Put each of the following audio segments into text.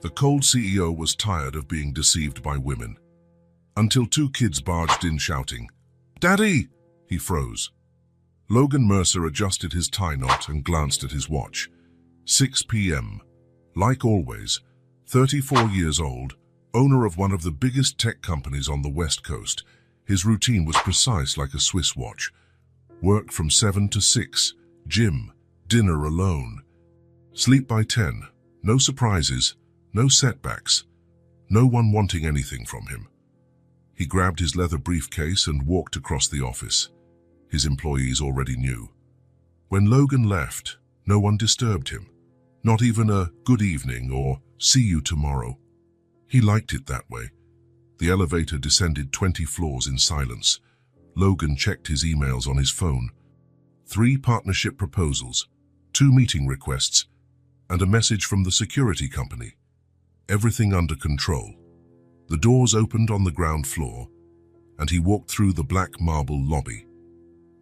The cold CEO was tired of being deceived by women. Until two kids barged in shouting, "Daddy!" He froze. Logan Mercer adjusted his tie knot and glanced at his watch. 6 p.m. Like always, 34 years old, owner of one of the biggest tech companies on the West Coast, his routine was precise like a Swiss watch. Work from 7 to 6, gym, dinner alone. Sleep by 10, no surprises, no setbacks, no one wanting anything from him. He grabbed his leather briefcase and walked across the office. His employees already knew. When Logan left, no one disturbed him. Not even a good evening or see you tomorrow. He liked it that way. The elevator descended 20 floors in silence. Logan checked his emails on his phone. 3 partnership proposals, 2 meeting requests, and a message from the security company. Everything under control. The doors opened on the ground floor, and he walked through the black marble lobby.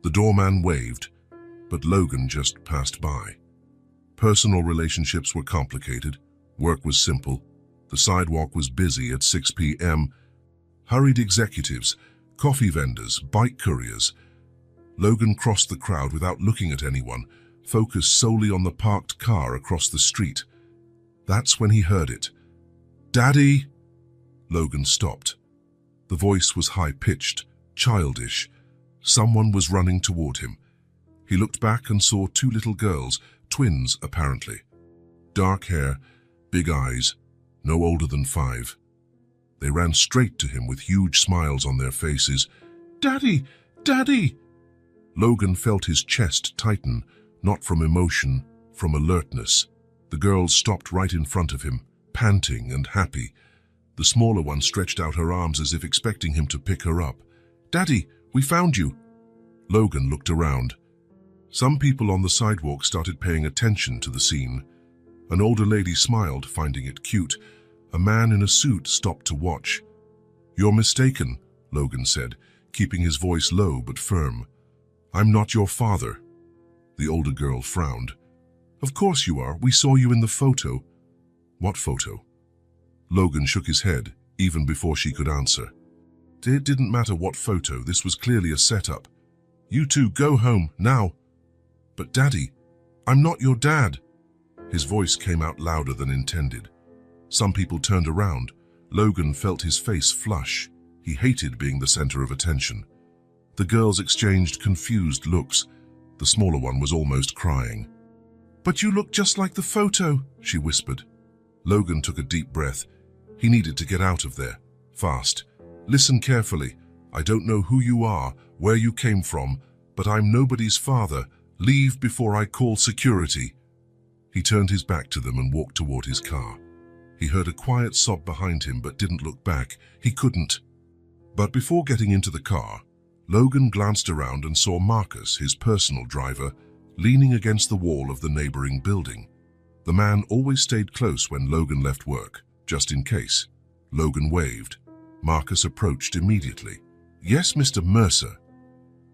The doorman waved, but Logan just passed by. Personal relationships were complicated. Work was simple. The sidewalk was busy at 6 p.m. Hurried executives, coffee vendors, bike couriers. Logan crossed the crowd without looking at anyone, focused solely on the parked car across the street. That's when he heard it. "Daddy!" Logan stopped. The voice was high-pitched, childish. Someone was running toward him. He looked back and saw 2 little girls, twins apparently. Dark hair, big eyes, no older than 5. They ran straight to him with huge smiles on their faces. "Daddy! Daddy!" Logan felt his chest tighten, not from emotion, from alertness. The girls stopped right in front of him, panting and happy. The smaller one stretched out her arms as if expecting him to pick her up. "Daddy, we found you!" Logan looked around. Some people on the sidewalk started paying attention to the scene. An older lady smiled, finding it cute. A man in a suit stopped to watch. "You're mistaken," Logan said, keeping his voice low but firm. "I'm not your father." The older girl frowned. "Of course you are. We saw you in the photo." "What photo?" Logan shook his head, even before she could answer. It didn't matter what photo, this was clearly a setup. "You two go home, now." "But Daddy, I'm not your dad." His voice came out louder than intended. Some people turned around. Logan felt his face flush. He hated being the center of attention. The girls exchanged confused looks. The smaller one was almost crying. "But you look just like the photo," she whispered. Logan took a deep breath. He needed to get out of there, fast. "Listen carefully. I don't know who you are, where you came from, but I'm nobody's father. Leave before I call security." He turned his back to them and walked toward his car. He heard a quiet sob behind him but didn't look back. He couldn't. But before getting into the car, Logan glanced around and saw Marcus, his personal driver, leaning against the wall of the neighboring building. The man always stayed close when Logan left work, just in case. Logan waved. Marcus approached immediately. "Yes, Mr. Mercer."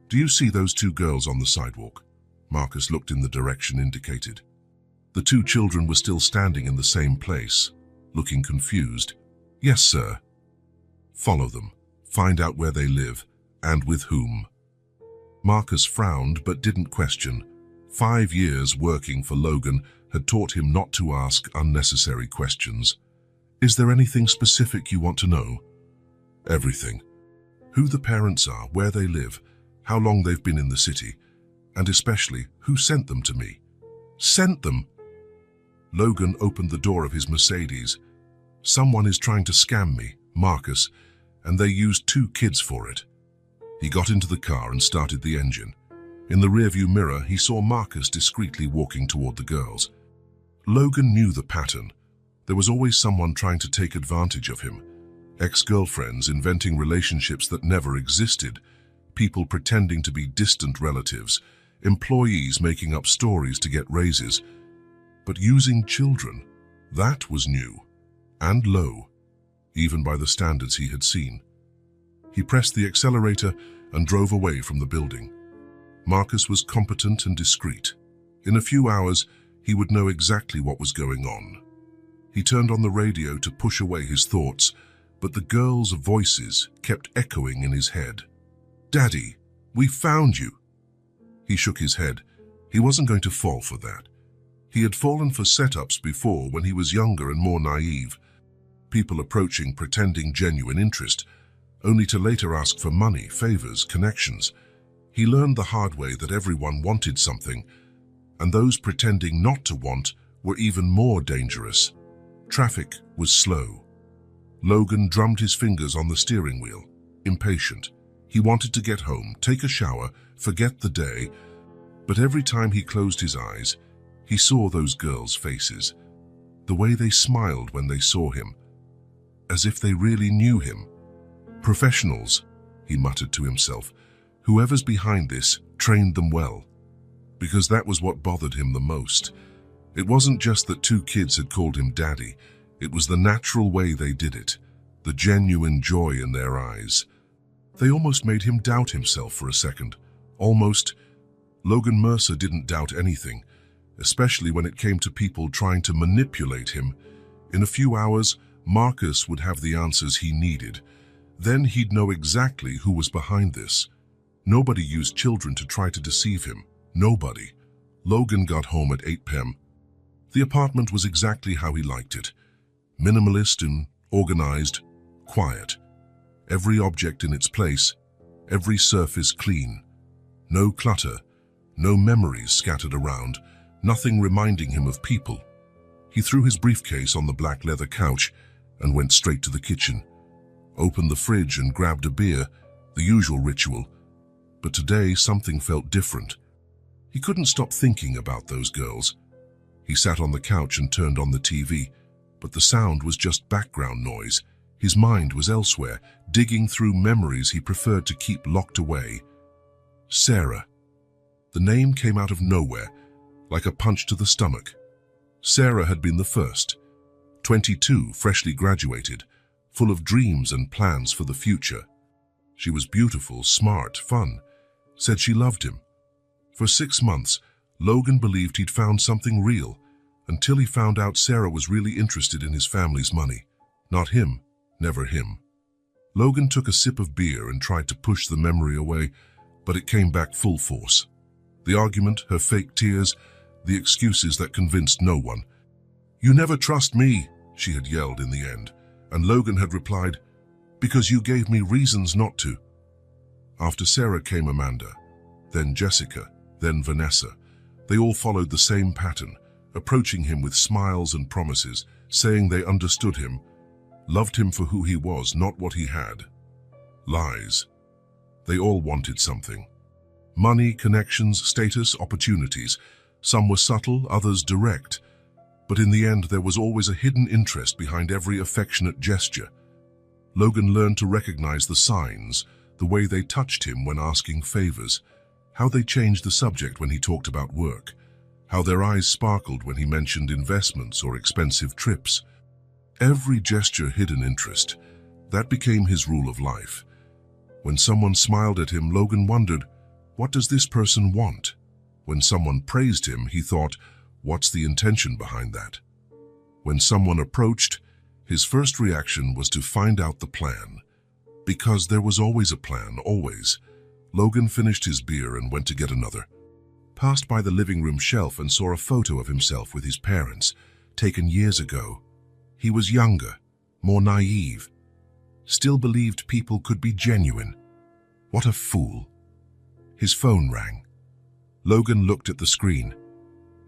"Do you see those 2 girls on the sidewalk?" Marcus looked in the direction indicated. The 2 children were still standing in the same place, looking confused. "Yes, sir." "Follow them. Find out where they live, and with whom." Marcus frowned but didn't question. 5 years working for Logan had taught him not to ask unnecessary questions. "Is there anything specific you want to know?" "Everything. Who the parents are, where they live, how long they've been in the city, and especially who sent them to me." "Sent them?" Logan opened the door of his Mercedes. "Someone is trying to scam me, Marcus, and they used 2 kids for it." He got into the car and started the engine. In the rearview mirror, he saw Marcus discreetly walking toward the girls. Logan knew the pattern. There was always someone trying to take advantage of him. Ex-girlfriends inventing relationships that never existed, people pretending to be distant relatives, employees making up stories to get raises. But using children, that was new and low, even by the standards he had seen. He pressed the accelerator and drove away from the building. Marcus was competent and discreet. In a few hours, he would know exactly what was going on. He turned on the radio to push away his thoughts, but the girls' voices kept echoing in his head. "Daddy, we found you." He shook his head. He wasn't going to fall for that. He had fallen for setups before when he was younger and more naive. People approaching, pretending genuine interest, only to later ask for money, favors, connections. He learned the hard way that everyone wanted something, and those pretending not to want were even more dangerous. Traffic was slow. Logan drummed his fingers on the steering wheel, impatient. He wanted to get home, take a shower, forget the day, but every time he closed his eyes, he saw those girls' faces, the way they smiled when they saw him, as if they really knew him. "Professionals," he muttered to himself. "Whoever's behind this trained them well." Because that was what bothered him the most. It wasn't just that two kids had called him daddy. It was the natural way they did it, the genuine joy in their eyes. They almost made him doubt himself for a second. Almost. Logan Mercer didn't doubt anything, especially when it came to people trying to manipulate him. In a few hours, Marcus would have the answers he needed. Then he'd know exactly who was behind this. Nobody used children to try to deceive him. Nobody. Logan got home at 8 p.m. The apartment was exactly how he liked it. Minimalist and organized, quiet. Every object in its place, every surface clean. No clutter, no memories scattered around, nothing reminding him of people. He threw his briefcase on the black leather couch and went straight to the kitchen. Opened the fridge and grabbed a beer, the usual ritual. But today something felt different. He couldn't stop thinking about those girls. He sat on the couch and turned on the TV, but the sound was just background noise. His mind was elsewhere, digging through memories he preferred to keep locked away. Sarah. The name came out of nowhere, like a punch to the stomach. Sarah had been the first. 22, freshly graduated, full of dreams and plans for the future. She was beautiful, smart, fun, said she loved him. For 6 months, Logan believed he'd found something real, until he found out Sarah was really interested in his family's money. Not him, never him. Logan took a sip of beer and tried to push the memory away, but it came back full force. The argument, her fake tears, the excuses that convinced no one. "You never trust me," she had yelled in the end, and Logan had replied, "Because you gave me reasons not to." After Sarah came Amanda, then Jessica, then Vanessa. They all followed the same pattern, approaching him with smiles and promises, saying they understood him, loved him for who he was, not what he had. Lies. They all wanted something. Money, connections, status, opportunities. Some were subtle, others direct. But in the end, there was always a hidden interest behind every affectionate gesture. Logan learned to recognize the signs, the way they touched him when asking favors, how they changed the subject when he talked about work, how their eyes sparkled when he mentioned investments or expensive trips. Every gesture hid an interest. That became his rule of life. When someone smiled at him, Logan wondered, what does this person want? When someone praised him, he thought, what's the intention behind that? When someone approached, his first reaction was to find out the plan. Because there was always a plan, always. Logan finished his beer and went to get another. Passed by the living room shelf and saw a photo of himself with his parents, taken years ago. He was younger, more naive, still believed people could be genuine. What a fool. His phone rang. Logan looked at the screen.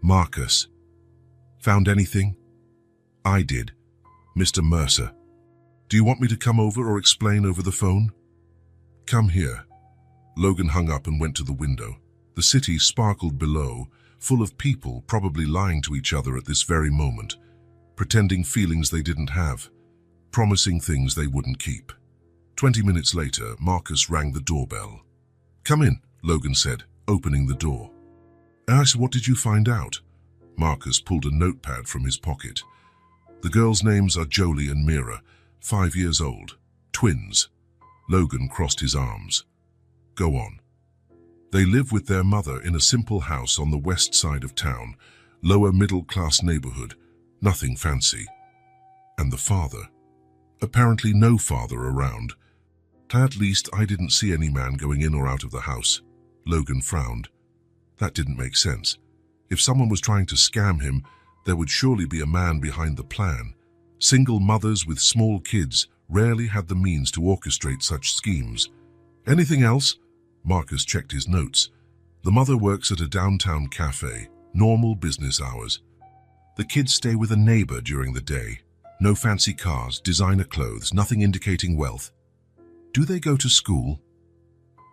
Marcus. Found anything? I did. Mr. Mercer. Do you want me to come over or explain over the phone? Come here. Logan hung up and went to the window. The city sparkled below, full of people probably lying to each other at this very moment, pretending feelings they didn't have, promising things they wouldn't keep. 20 minutes later, Marcus rang the doorbell. Come in, Logan said, opening the door. I said, what did you find out? Marcus pulled a notepad from his pocket. The girls' names are Jolie and Mira, 5 years old, twins. Logan crossed his arms. Go on. They live with their mother in a simple house on the west side of town, lower middle-class neighborhood, nothing fancy. And the father? Apparently no father around. At least I didn't see any man going in or out of the house. Logan frowned. That didn't make sense. If someone was trying to scam him, there would surely be a man behind the plan. Single mothers with small kids rarely had the means to orchestrate such schemes. Anything else? Marcus checked his notes. The mother works at a downtown cafe, normal business hours. The kids stay with a neighbor during the day. No fancy cars, designer clothes, nothing indicating wealth. Do they go to school?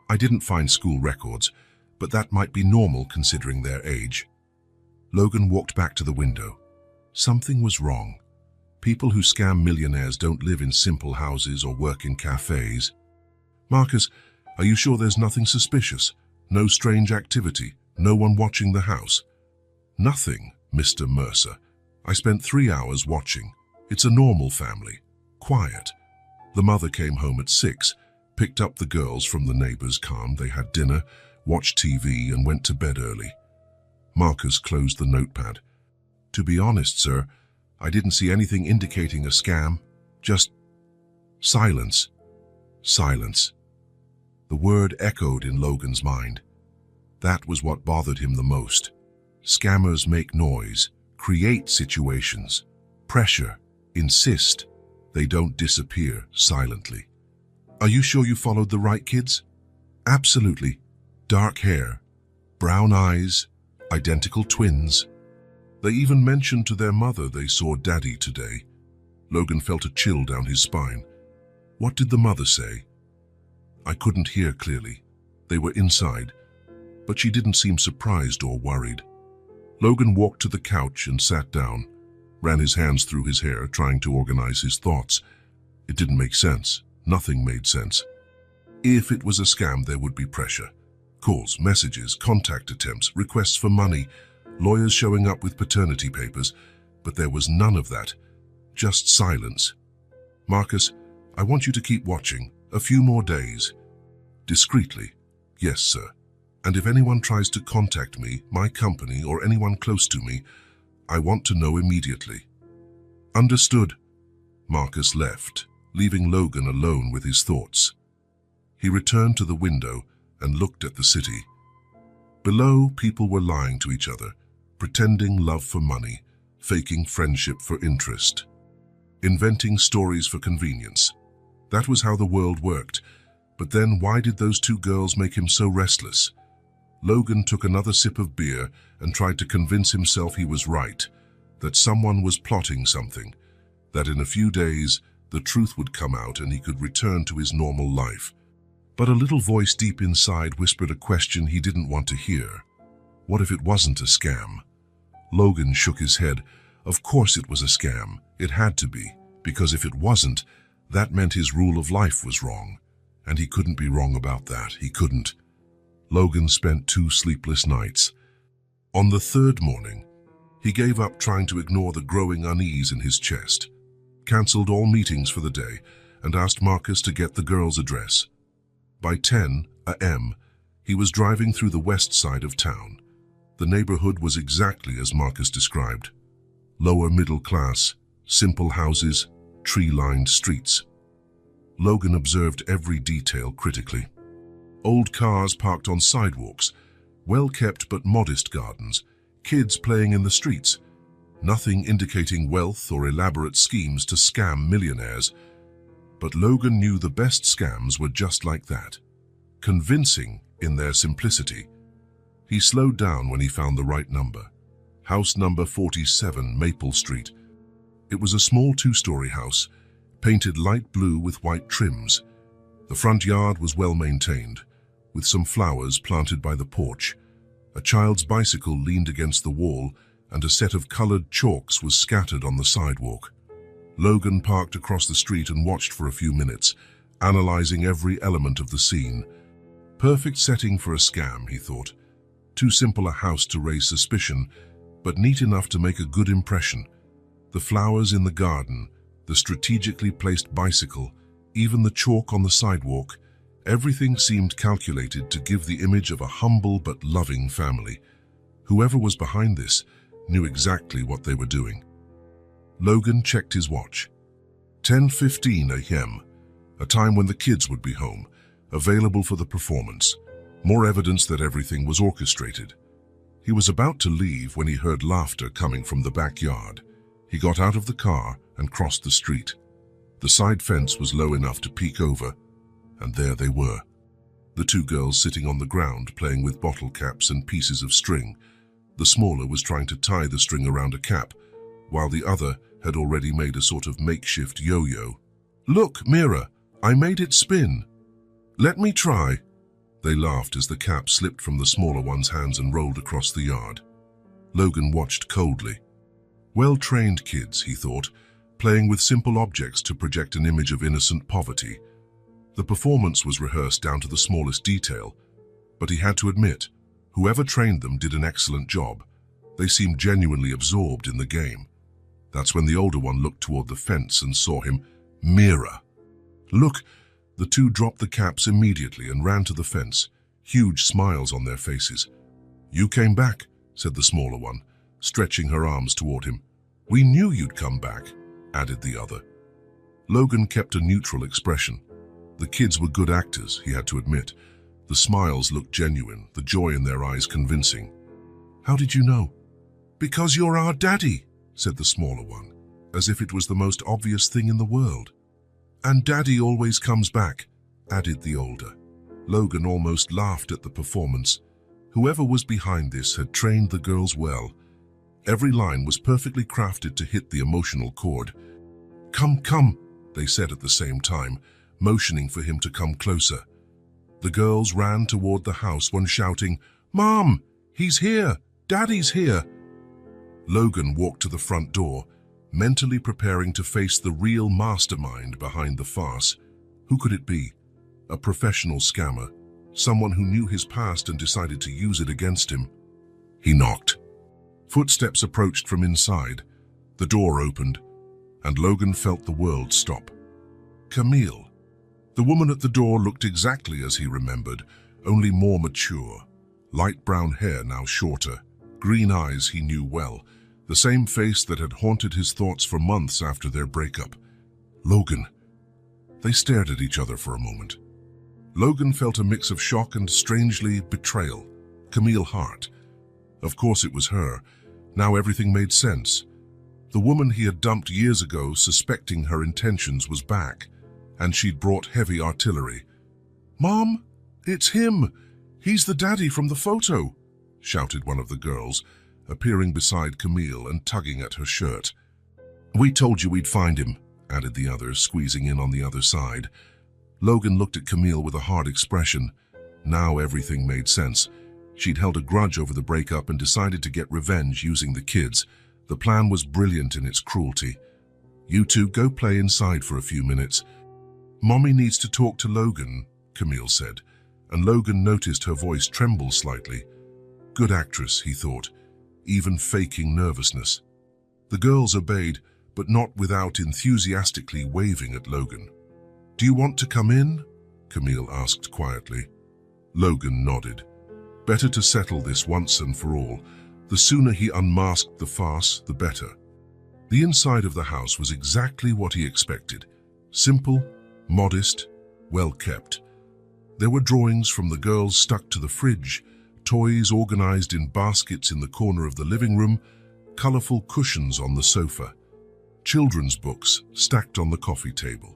I didn't find school records, but that might be normal considering their age. Logan walked back to the window. Something was wrong. People who scam millionaires don't live in simple houses or work in cafes. Marcus, are you sure there's nothing suspicious? No strange activity? No one watching the house? Nothing, Mr. Mercer. I spent 3 hours watching. It's a normal family. Quiet. The mother came home at 6, picked up the girls from the neighbor's car. They had dinner, watched TV, and went to bed early. Marcus closed the notepad. To be honest, sir, I didn't see anything indicating a scam. Just silence. Silence. The word echoed in Logan's mind. That was what bothered him the most. Scammers make noise, create situations, pressure, insist. They don't disappear silently. Are you sure you followed the right kids? Absolutely. Dark hair, brown eyes, identical twins. They even mentioned to their mother they saw Daddy today. Logan felt a chill down his spine. What did the mother say? I couldn't hear clearly. They were inside, but she didn't seem surprised or worried. Logan walked to the couch and sat down, ran his hands through his hair, trying to organize his thoughts. It didn't make sense. Nothing made sense. If it was a scam, there would be pressure. Calls, messages, contact attempts, requests for money, lawyers showing up with paternity papers, but there was none of that. Just silence. Marcus, I want you to keep watching. A few more days. Discreetly. Yes, sir. And if anyone tries to contact me, my company, or anyone close to me, I want to know immediately. Understood. Marcus left, leaving Logan alone with his thoughts. He returned to the window and looked at the city. Below, people were lying to each other, pretending love for money, faking friendship for interest, inventing stories for convenience. That was how the world worked. But then why did those two girls make him so restless? Logan took another sip of beer and tried to convince himself he was right, that someone was plotting something, that in a few days the truth would come out and he could return to his normal life. But a little voice deep inside whispered a question he didn't want to hear. What if it wasn't a scam? Logan shook his head. Of course it was a scam. It had to be, because if it wasn't, that meant his rule of life was wrong. And he couldn't be wrong about that. He couldn't. Logan spent 2 sleepless nights. On the 3rd morning, he gave up trying to ignore the growing unease in his chest, cancelled all meetings for the day, and asked Marcus to get the girl's address. By 10 a.m., he was driving through the west side of town. The neighborhood was exactly as Marcus described. Lower middle class, simple houses, tree-lined streets. Logan observed every detail critically. Old cars parked on sidewalks, well-kept but modest gardens, kids playing in the streets. Nothing indicating wealth or elaborate schemes to scam millionaires. But Logan knew the best scams were just like that, convincing in their simplicity. He slowed down when he found the right number. House number 47, Maple Street. It was a small 2-story house, painted light blue with white trims. The front yard was well maintained, with some flowers planted by the porch. A child's bicycle leaned against the wall, and a set of colored chalks was scattered on the sidewalk. Logan parked across the street and watched for a few minutes, analyzing every element of the scene. Perfect setting for a scam, he thought. Too simple a house to raise suspicion, but neat enough to make a good impression. The flowers in the garden, the strategically placed bicycle, even the chalk on the sidewalk, everything seemed calculated to give the image of a humble but loving family. Whoever was behind this knew exactly what they were doing. Logan checked his watch. 10:15 a.m., a time when the kids would be home, available for the performance. More evidence that everything was orchestrated. He was about to leave when he heard laughter coming from the backyard. He got out of the car and crossed the street. The side fence was low enough to peek over, and there they were. The two girls sitting on the ground playing with bottle caps and pieces of string. The smaller was trying to tie the string around a cap, while the other had already made a sort of makeshift yo-yo. "Look, Mira, I made it spin. Let me try." They laughed as the cap slipped from the smaller one's hands and rolled across the yard. Logan watched coldly. Well-trained kids, he thought, playing with simple objects to project an image of innocent poverty. The performance was rehearsed down to the smallest detail, but he had to admit, whoever trained them did an excellent job. They seemed genuinely absorbed in the game. That's when the older one looked toward the fence and saw him. "Mira! Look!" The two dropped the caps immediately and ran to the fence, huge smiles on their faces. "You came back," said the smaller one, stretching her arms toward him. "We knew you'd come back," added the other. Logan kept a neutral expression. The kids were good actors, he had to admit. The smiles looked genuine, the joy in their eyes convincing. "How did you know?" "Because you're our daddy," said the smaller one, as if it was the most obvious thing in the world. "And Daddy always comes back," added the older. Logan almost laughed at the performance. Whoever was behind this had trained the girls well. Every line was perfectly crafted to hit the emotional chord. "Come, come," they said at the same time, motioning for him to come closer. The girls ran toward the house, one shouting, "Mom, he's here! Daddy's here!" Logan walked to the front door, mentally preparing to face the real mastermind behind the farce. Who could it be? A professional scammer, someone who knew his past and decided to use it against him. He knocked. Footsteps approached from inside. The door opened, and Logan felt the world stop. Camille. The woman at the door looked exactly as he remembered, only more mature. Light brown hair, now shorter. Green eyes he knew well. The same face that had haunted his thoughts for months after their breakup. Logan. They stared at each other for a moment. Logan felt a mix of shock and, strangely, betrayal. Camille Hart. Of course it was her. Now everything made sense. The woman he had dumped years ago, suspecting her intentions, was back, and she'd brought heavy artillery. "Mom, it's him! He's the daddy from the photo!" shouted one of the girls, appearing beside Camille and tugging at her shirt. "We told you we'd find him," added the other, squeezing in on the other side. Logan looked at Camille with a hard expression. Now everything made sense. She'd held a grudge over the breakup and decided to get revenge using the kids. The plan was brilliant in its cruelty. "You two go play inside for a few minutes." "Mommy needs to talk to Logan," Camille said, and Logan noticed her voice tremble slightly. Good actress, he thought, even faking nervousness. The girls obeyed, but not without enthusiastically waving at Logan. "Do you want to come in?" Camille asked quietly. Logan nodded. Better to settle this once and for all. The sooner he unmasked the farce, the better. The inside of the house was exactly what he expected. Simple, modest, well-kept. There were drawings from the girls stuck to the fridge, toys organized in baskets in the corner of the living room, colorful cushions on the sofa, children's books stacked on the coffee table,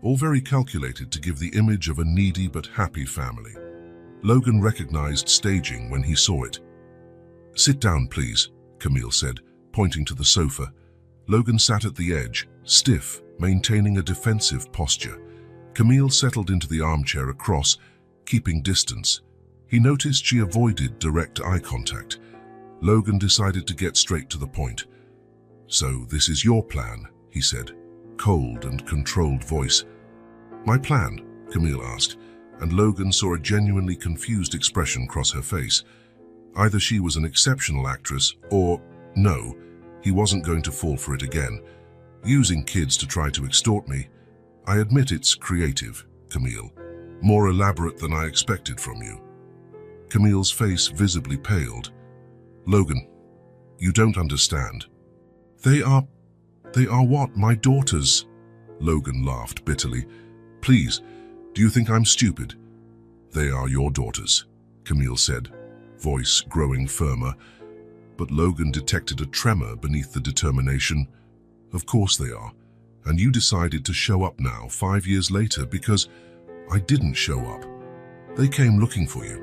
all very calculated to give the image of a needy but happy family. Logan recognized staging when he saw it. "Sit down, please," Camille said, pointing to the sofa. Logan sat at the edge, stiff, maintaining a defensive posture. Camille settled into the armchair across, keeping distance. He noticed she avoided direct eye contact. Logan decided to get straight to the point. "So this is your plan," he said, cold and controlled voice. "My plan?" Camille asked, and Logan saw a genuinely confused expression cross her face. Either she was an exceptional actress, or, no, he wasn't going to fall for it again. "Using kids to try to extort me. I admit it's creative, Camille. More elaborate than I expected from you." Camille's face visibly paled. "Logan, you don't understand. They are They are what? My daughters? Logan laughed bitterly. Please, do you think I'm stupid? They are your daughters, Camille said, voice growing firmer. But Logan detected a tremor beneath the determination. Of course they are. And you decided to show up now, 5 years later, because I didn't show up. They came looking for you.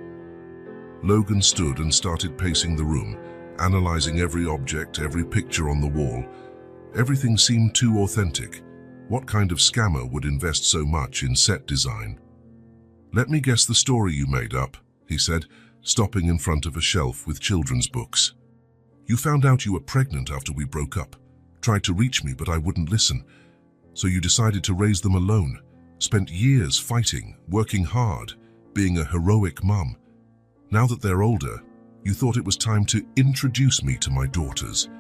Logan stood and started pacing the room, analyzing every object, every picture on the wall. Everything seemed too authentic. What kind of scammer would invest so much in set design? Let me guess the story you made up, he said, stopping in front of a shelf with children's books. You found out you were pregnant after we broke up, tried to reach me but I wouldn't listen. So you decided to raise them alone, spent years fighting, working hard, being a heroic mum. Now that they're older, you thought it was time to introduce me to my daughters.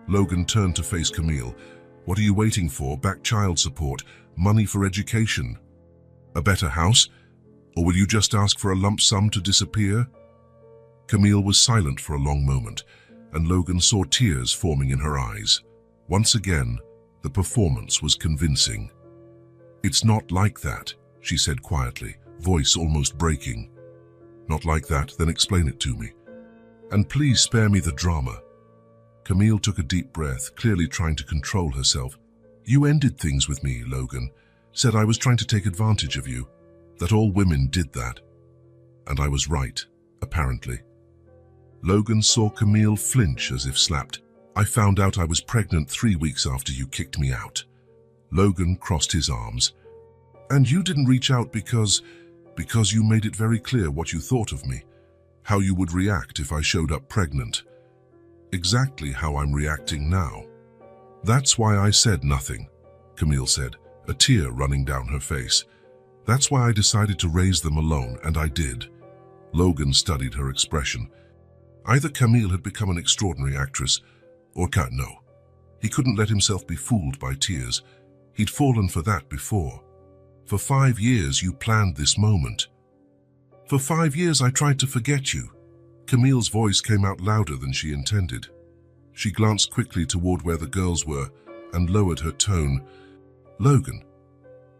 Logan turned to face Camille. What are you waiting for? Back child support, money for education, a better house? Or will you just ask for a lump sum to disappear? Camille was silent for a long moment, and Logan saw tears forming in her eyes. Once again, the performance was convincing. It's not like that, she said quietly, voice almost breaking. Not like that? Then explain it to me. And please spare me the drama. Camille took a deep breath, clearly trying to control herself. You ended things with me, Logan. Said I was trying to take advantage of you. That all women did that. And I was right, apparently. Logan saw Camille flinch as if slapped. I found out I was pregnant 3 weeks after you kicked me out. Logan crossed his arms. And you didn't reach out because you made it very clear what you thought of me, how you would react if I showed up pregnant. Exactly how I'm reacting now. That's why I said nothing, Camille said, a tear running down her face. That's why I decided to raise them alone, and I did. Logan studied her expression. Either Camille had become an extraordinary actress, or no. He couldn't let himself be fooled by tears. He'd fallen for that before. For 5 years you planned this moment. For 5 years I tried to forget you. Camille's voice came out louder than she intended. She glanced quickly toward where the girls were and lowered her tone. Logan,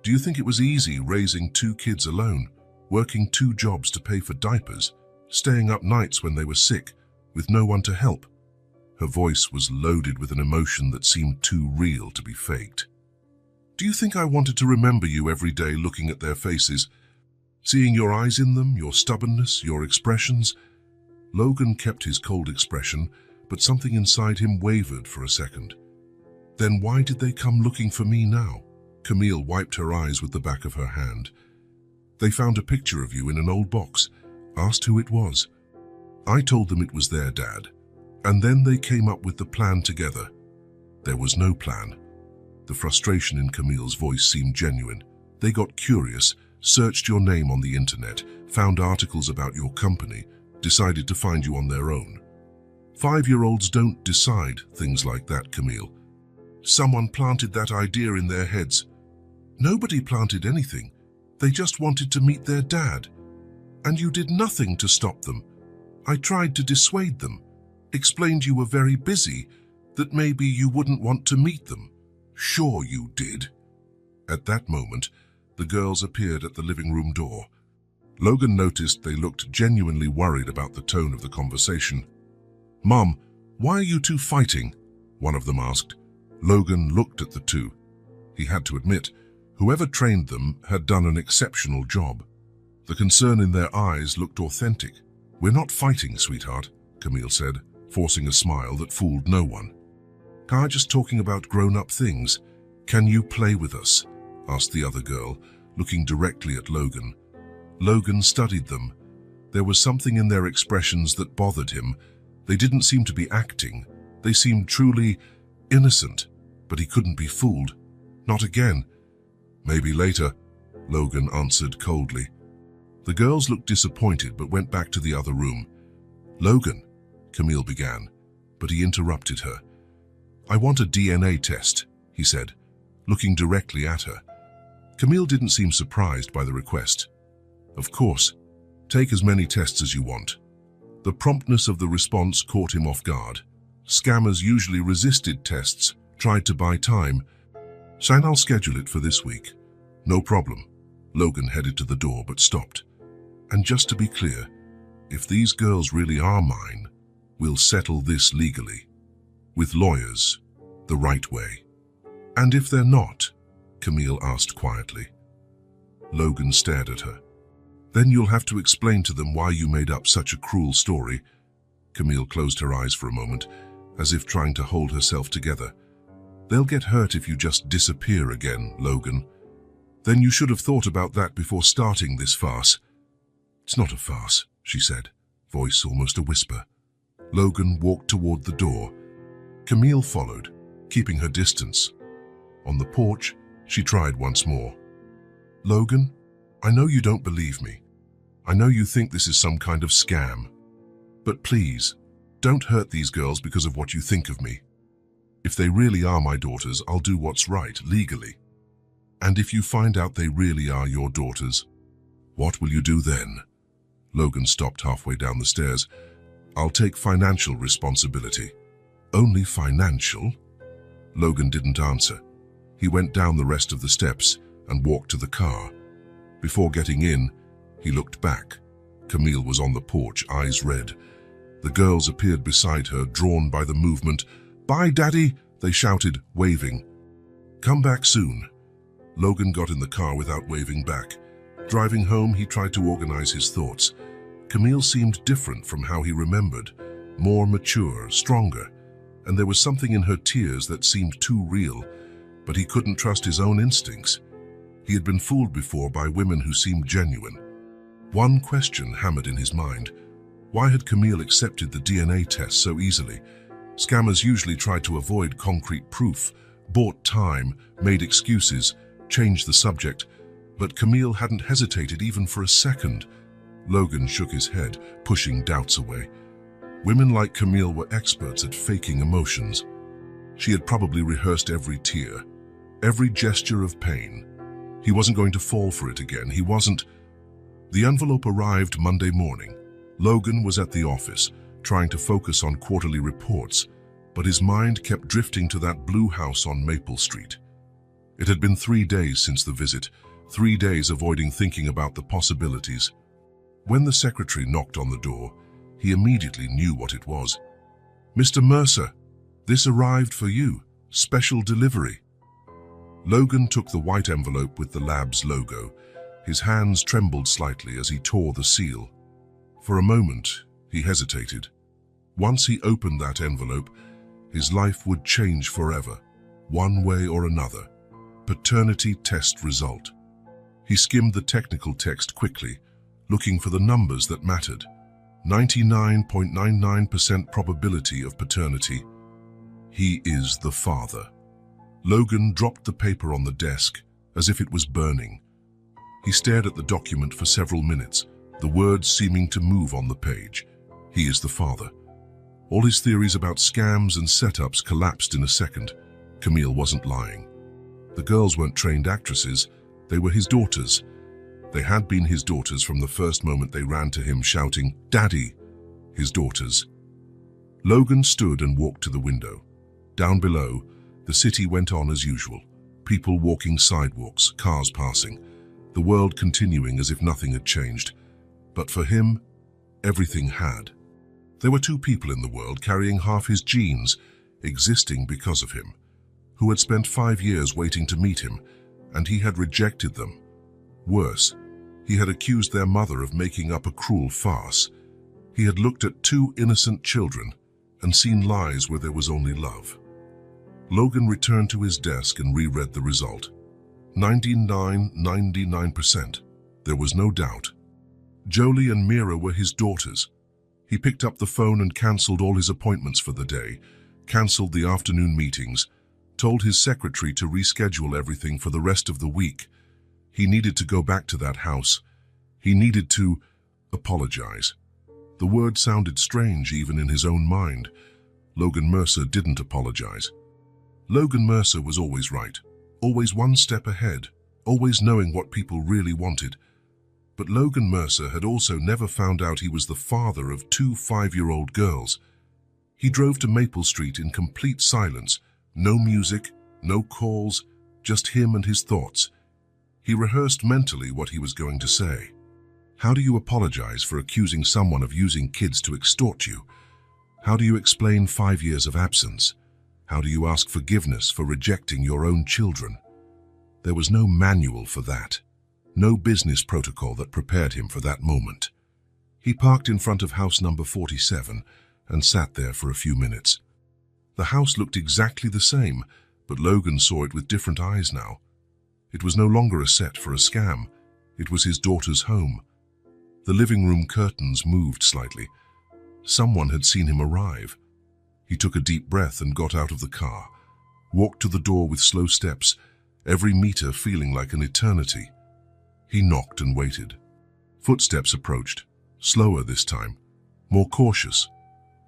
do you think it was easy raising 2 kids alone, working 2 jobs to pay for diapers, staying up nights when they were sick, with no one to help? Her voice was loaded with an emotion that seemed too real to be faked. Do you think I wanted to remember you every day looking at their faces, seeing your eyes in them, your stubbornness, your expressions? Logan kept his cold expression, but something inside him wavered for a second. Then why did they come looking for me now? Camille wiped her eyes with the back of her hand. They found a picture of you in an old box, asked who it was. I told them it was their dad, and then they came up with the plan together. There was no plan. The frustration in Camille's voice seemed genuine. They got curious, searched your name on the internet, found articles about your company, decided to find you on their own. 5-year-olds don't decide things like that, Camille. Someone planted that idea in their heads. Nobody planted anything. They just wanted to meet their dad. And you did nothing to stop them. I tried to dissuade them, explained you were very busy, that maybe you wouldn't want to meet them. Sure you did. At that moment, the girls appeared at the living room door. Logan noticed they looked genuinely worried about the tone of the conversation. Mom, why are you two fighting? One of them asked. Logan looked at the two. He had to admit, whoever trained them had done an exceptional job. The concern in their eyes looked authentic. We're not fighting, sweetheart, Camille said, forcing a smile that fooled no one. I'm just talking about grown-up things. Can you play with us? Asked the other girl, looking directly at Logan. Logan studied them. There was something in their expressions that bothered him. They didn't seem to be acting. They seemed truly innocent, but he couldn't be fooled. Not again. Maybe later, Logan answered coldly. The girls looked disappointed but went back to the other room. Logan, Camille began, but he interrupted her. I want a DNA test, he said, looking directly at her. Camille didn't seem surprised by the request. Of course, take as many tests as you want. The promptness of the response caught him off guard. Scammers usually resisted tests, tried to buy time. "Saying I'll schedule it for this week." "No problem." Logan headed to the door but stopped. "And just to be clear, if these girls really are mine, we'll settle this legally. With lawyers, the right way." "And if they're not?" Camille asked quietly. Logan stared at her. "Then you'll have to explain to them why you made up such a cruel story." Camille closed her eyes for a moment, as if trying to hold herself together. "They'll get hurt if you just disappear again, Logan. Then you should have thought about that before starting this farce." "It's not a farce," she said, voice almost a whisper. Logan walked toward the door. Camille followed, keeping her distance. On the porch, she tried once more. "Logan, I know you don't believe me. I know you think this is some kind of scam. But please, don't hurt these girls because of what you think of me. If they really are my daughters, I'll do what's right, legally. And if you find out they really are your daughters, what will you do then?" Logan stopped halfway down the stairs. "I'll take financial responsibility." "Only financial?" Logan didn't answer. He went down the rest of the steps and walked to the car. Before getting in, he looked back. Camille was on the porch, eyes red. The girls appeared beside her, drawn by the movement. "Bye, Daddy," they shouted, waving. "Come back soon." Logan got in the car without waving back. Driving home, he tried to organize his thoughts. Camille seemed different from how he remembered, more mature, stronger, and there was something in her tears that seemed too real, but he couldn't trust his own instincts. He had been fooled before by women who seemed genuine. One question hammered in his mind. Why had Camille accepted the DNA test so easily? Scammers usually tried to avoid concrete proof, bought time, made excuses, changed the subject, but Camille hadn't hesitated even for a second. Logan shook his head, pushing doubts away. Women like Camille were experts at faking emotions. She had probably rehearsed every tear, every gesture of pain. He wasn't going to fall for it again. He wasn't. The envelope arrived Monday morning. Logan was at the office, trying to focus on quarterly reports, but his mind kept drifting to that blue house on Maple Street. It had been 3 days since the visit, 3 days avoiding thinking about the possibilities. When the secretary knocked on the door, he immediately knew what it was. "Mr. Mercer, this arrived for you. Special delivery." Logan took the white envelope with the lab's logo. His hands trembled slightly as he tore the seal. For a moment, he hesitated. Once he opened that envelope, his life would change forever, one way or another. Paternity test result. He skimmed the technical text quickly, looking for the numbers that mattered. 99.99% probability of paternity. He is the father. Logan dropped the paper on the desk as if it was burning. He stared at the document for several minutes, the words seeming to move on the page. He is the father. All his theories about scams and setups collapsed in a second. Camille wasn't lying. The girls weren't trained actresses. They were his daughters. They had been his daughters from the first moment they ran to him shouting, "Daddy!" His daughters. Logan stood and walked to the window. Down below, the city went on as usual. People walking sidewalks, cars passing, the world continuing as if nothing had changed. But for him, everything had. There were 2 people in the world carrying half his genes, existing because of him, who had spent 5 years waiting to meet him, and he had rejected them. Worse, he had accused their mother of making up a cruel farce. He had looked at 2 innocent children and seen lies where there was only love. Logan returned to his desk and reread the result. 99%. There was no doubt. Jolie and Mira were his daughters. He picked up the phone and cancelled all his appointments for the day, cancelled the afternoon meetings, told his secretary to reschedule everything for the rest of the week. He needed to go back to that house. He needed to apologize. The word sounded strange even in his own mind. Logan Mercer didn't apologize. Logan Mercer was always right, always one step ahead, always knowing what people really wanted. But Logan Mercer had also never found out he was the father of 2 5-year-old girls. He drove to Maple Street in complete silence, No music, no calls, just him and his thoughts. He rehearsed mentally what he was going to say. How do you apologize for accusing someone of using kids to extort you? How do you explain 5 years of absence? How do you ask forgiveness for rejecting your own children? There was no manual for that. No business protocol that prepared him for that moment. He parked in front of house number 47 and sat there for a few minutes. The house looked exactly the same, but Logan saw it with different eyes now. It was no longer a set for a scam. It was his daughter's home. The living room curtains moved slightly. Someone had seen him arrive. He took a deep breath and got out of the car, walked to the door with slow steps, every meter feeling like an eternity. He knocked and waited. Footsteps approached, slower this time, more cautious.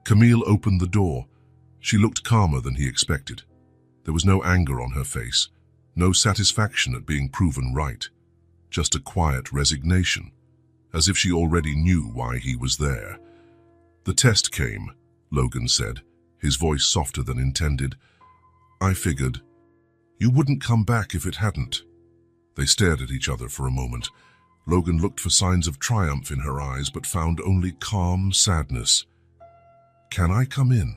Camille opened the door. She looked calmer than he expected. There was no anger on her face, no satisfaction at being proven right, just a quiet resignation, as if she already knew why he was there. The test came, Logan said, his voice softer than intended. I figured. You wouldn't come back if it hadn't. They stared at each other for a moment. Logan looked for signs of triumph in her eyes, but found only calm sadness. Can I come in?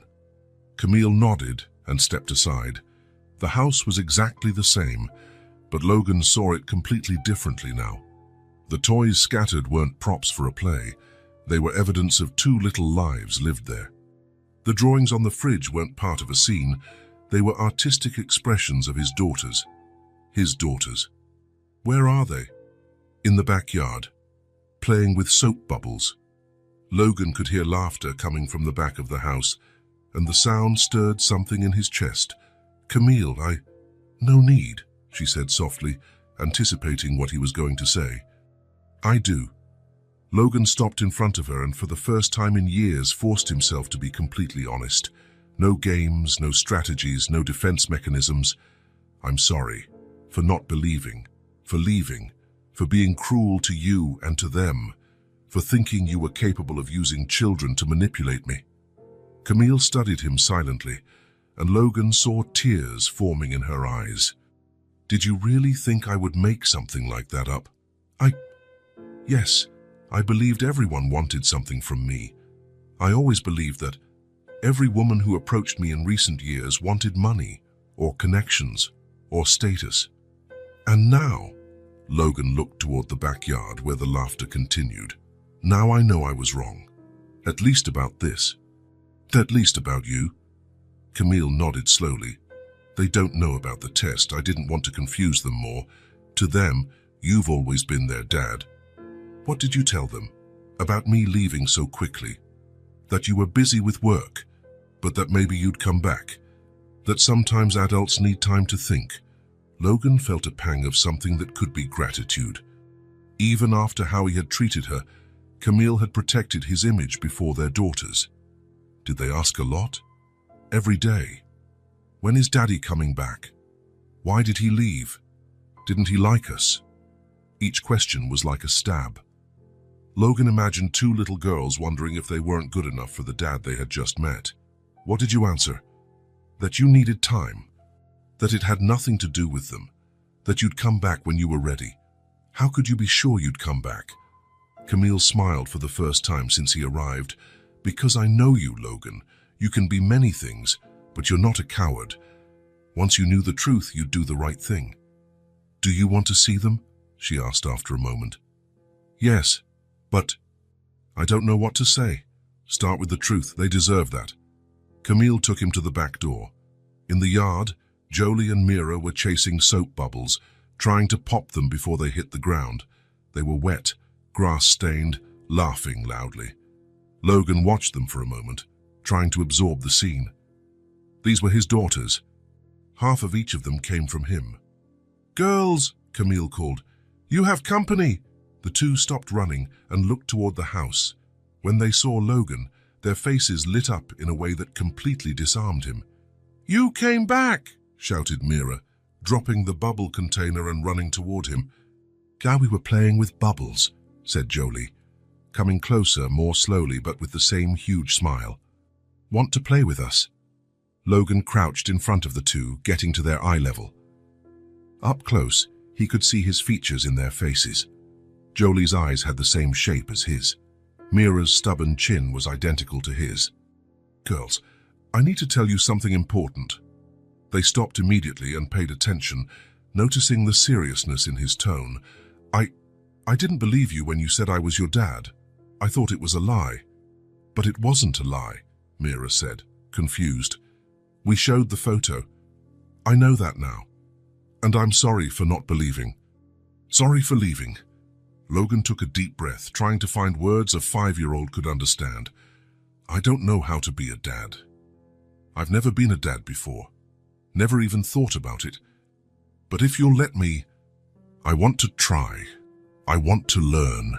Camille nodded and stepped aside. The house was exactly the same, but Logan saw it completely differently now. The toys scattered weren't props for a play. They were evidence of 2 little lives lived there. The drawings on the fridge weren't part of a scene. They were artistic expressions of his daughters. His daughters. Where are they? In the backyard, playing with soap bubbles. Logan could hear laughter coming from the back of the house, and the sound stirred something in his chest. Camille, No need, she said softly, anticipating what he was going to say. I do. Logan stopped in front of her and for the first time in years forced himself to be completely honest. No games, no strategies, no defense mechanisms. I'm sorry for not believing, for leaving, for being cruel to you and to them, for thinking you were capable of using children to manipulate me. Camille studied him silently, and Logan saw tears forming in her eyes. Did you really think I would make something like that up? Yes, I believed everyone wanted something from me. I always believed that every woman who approached me in recent years wanted money, or connections, or status. And now, Logan looked toward the backyard where the laughter continued. Now I know I was wrong. At least about this. At least about you. Camille nodded slowly. They don't know about the test. I didn't want to confuse them more. To them, you've always been their dad. What did you tell them? About me leaving so quickly? That you were busy with work, but that maybe you'd come back? That sometimes adults need time to think? Logan felt a pang of something that could be gratitude. Even after how he had treated her, Camille had protected his image before their daughters. Did they ask a lot? Every day. When is Daddy coming back? Why did he leave? Didn't he like us? Each question was like a stab. Logan imagined 2 little girls wondering if they weren't good enough for the dad they had just met. What did you answer? That you needed time. That it had nothing to do with them. That you'd come back when you were ready. How could you be sure you'd come back? Camille smiled for the first time since he arrived. Because I know you, Logan. You can be many things, but you're not a coward. Once you knew the truth, you'd do the right thing. Do you want to see them? She asked after a moment. Yes, but I don't know what to say. Start with the truth. They deserve that. Camille took him to the back door. In the yard, Jolie and Mira were chasing soap bubbles, trying to pop them before they hit the ground. They were wet, grass-stained, laughing loudly. Logan watched them for a moment, trying to absorb the scene. These were his daughters. Half of each of them came from him. Girls, Camille called. You have company. The 2 stopped running and looked toward the house. When they saw Logan, their faces lit up in a way that completely disarmed him. You came back, shouted Mira, dropping the bubble container and running toward him. Now we were playing with bubbles, said Jolie, coming closer more slowly but with the same huge smile. Want to play with us? Logan crouched in front of the two, getting to their eye level. Up close, he could see his features in their faces. Jolie's eyes had the same shape as his. Mira's stubborn chin was identical to his. "Girls, I need to tell you something important." They stopped immediately and paid attention, noticing the seriousness in his tone. I didn't believe you when you said I was your dad. I thought it was a lie." "But it wasn't a lie," Mira said, confused. "We showed the photo. I know that now. And I'm sorry for not believing." "Sorry for leaving." Logan took a deep breath, trying to find words a 5-year-old could understand. "I don't know how to be a dad. I've never been a dad before. Never even thought about it. But if you'll let me, I want to try. I want to learn."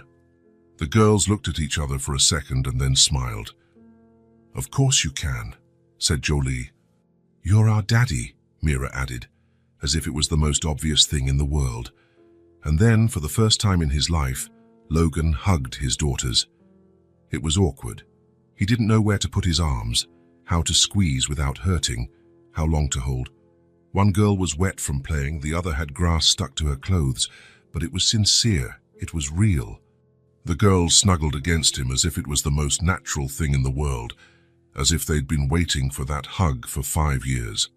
The girls looked at each other for a second and then smiled. "Of course you can," said Jolie. "You're our daddy," Mira added, as if it was the most obvious thing in the world. And then, for the first time in his life, Logan hugged his daughters. It was awkward. He didn't know where to put his arms, how to squeeze without hurting, how long to hold. One girl was wet from playing, the other had grass stuck to her clothes, but it was sincere, it was real. The girls snuggled against him as if it was the most natural thing in the world, as if they'd been waiting for that hug for 5 years.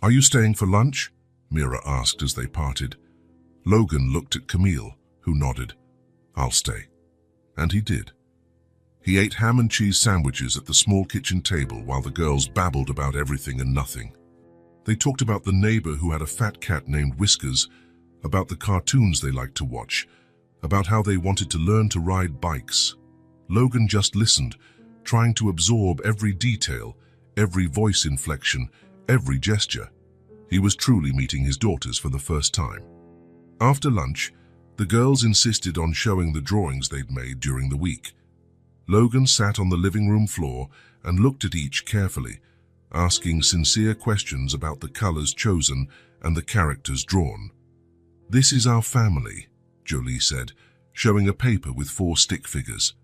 "Are you staying for lunch?" Mira asked as they parted. Logan looked at Camille, who nodded. "I'll stay." And he did. He ate ham and cheese sandwiches at the small kitchen table while the girls babbled about everything and nothing. They talked about the neighbor who had a fat cat named Whiskers, about the cartoons they liked to watch, about how they wanted to learn to ride bikes. Logan just listened, trying to absorb every detail, every voice inflection, every gesture. He was truly meeting his daughters for the first time. After lunch, the girls insisted on showing the drawings they'd made during the week. Logan sat on the living room floor and looked at each carefully, asking sincere questions about the colors chosen and the characters drawn. "This is our family," Jolie said, showing a paper with 4 stick figures.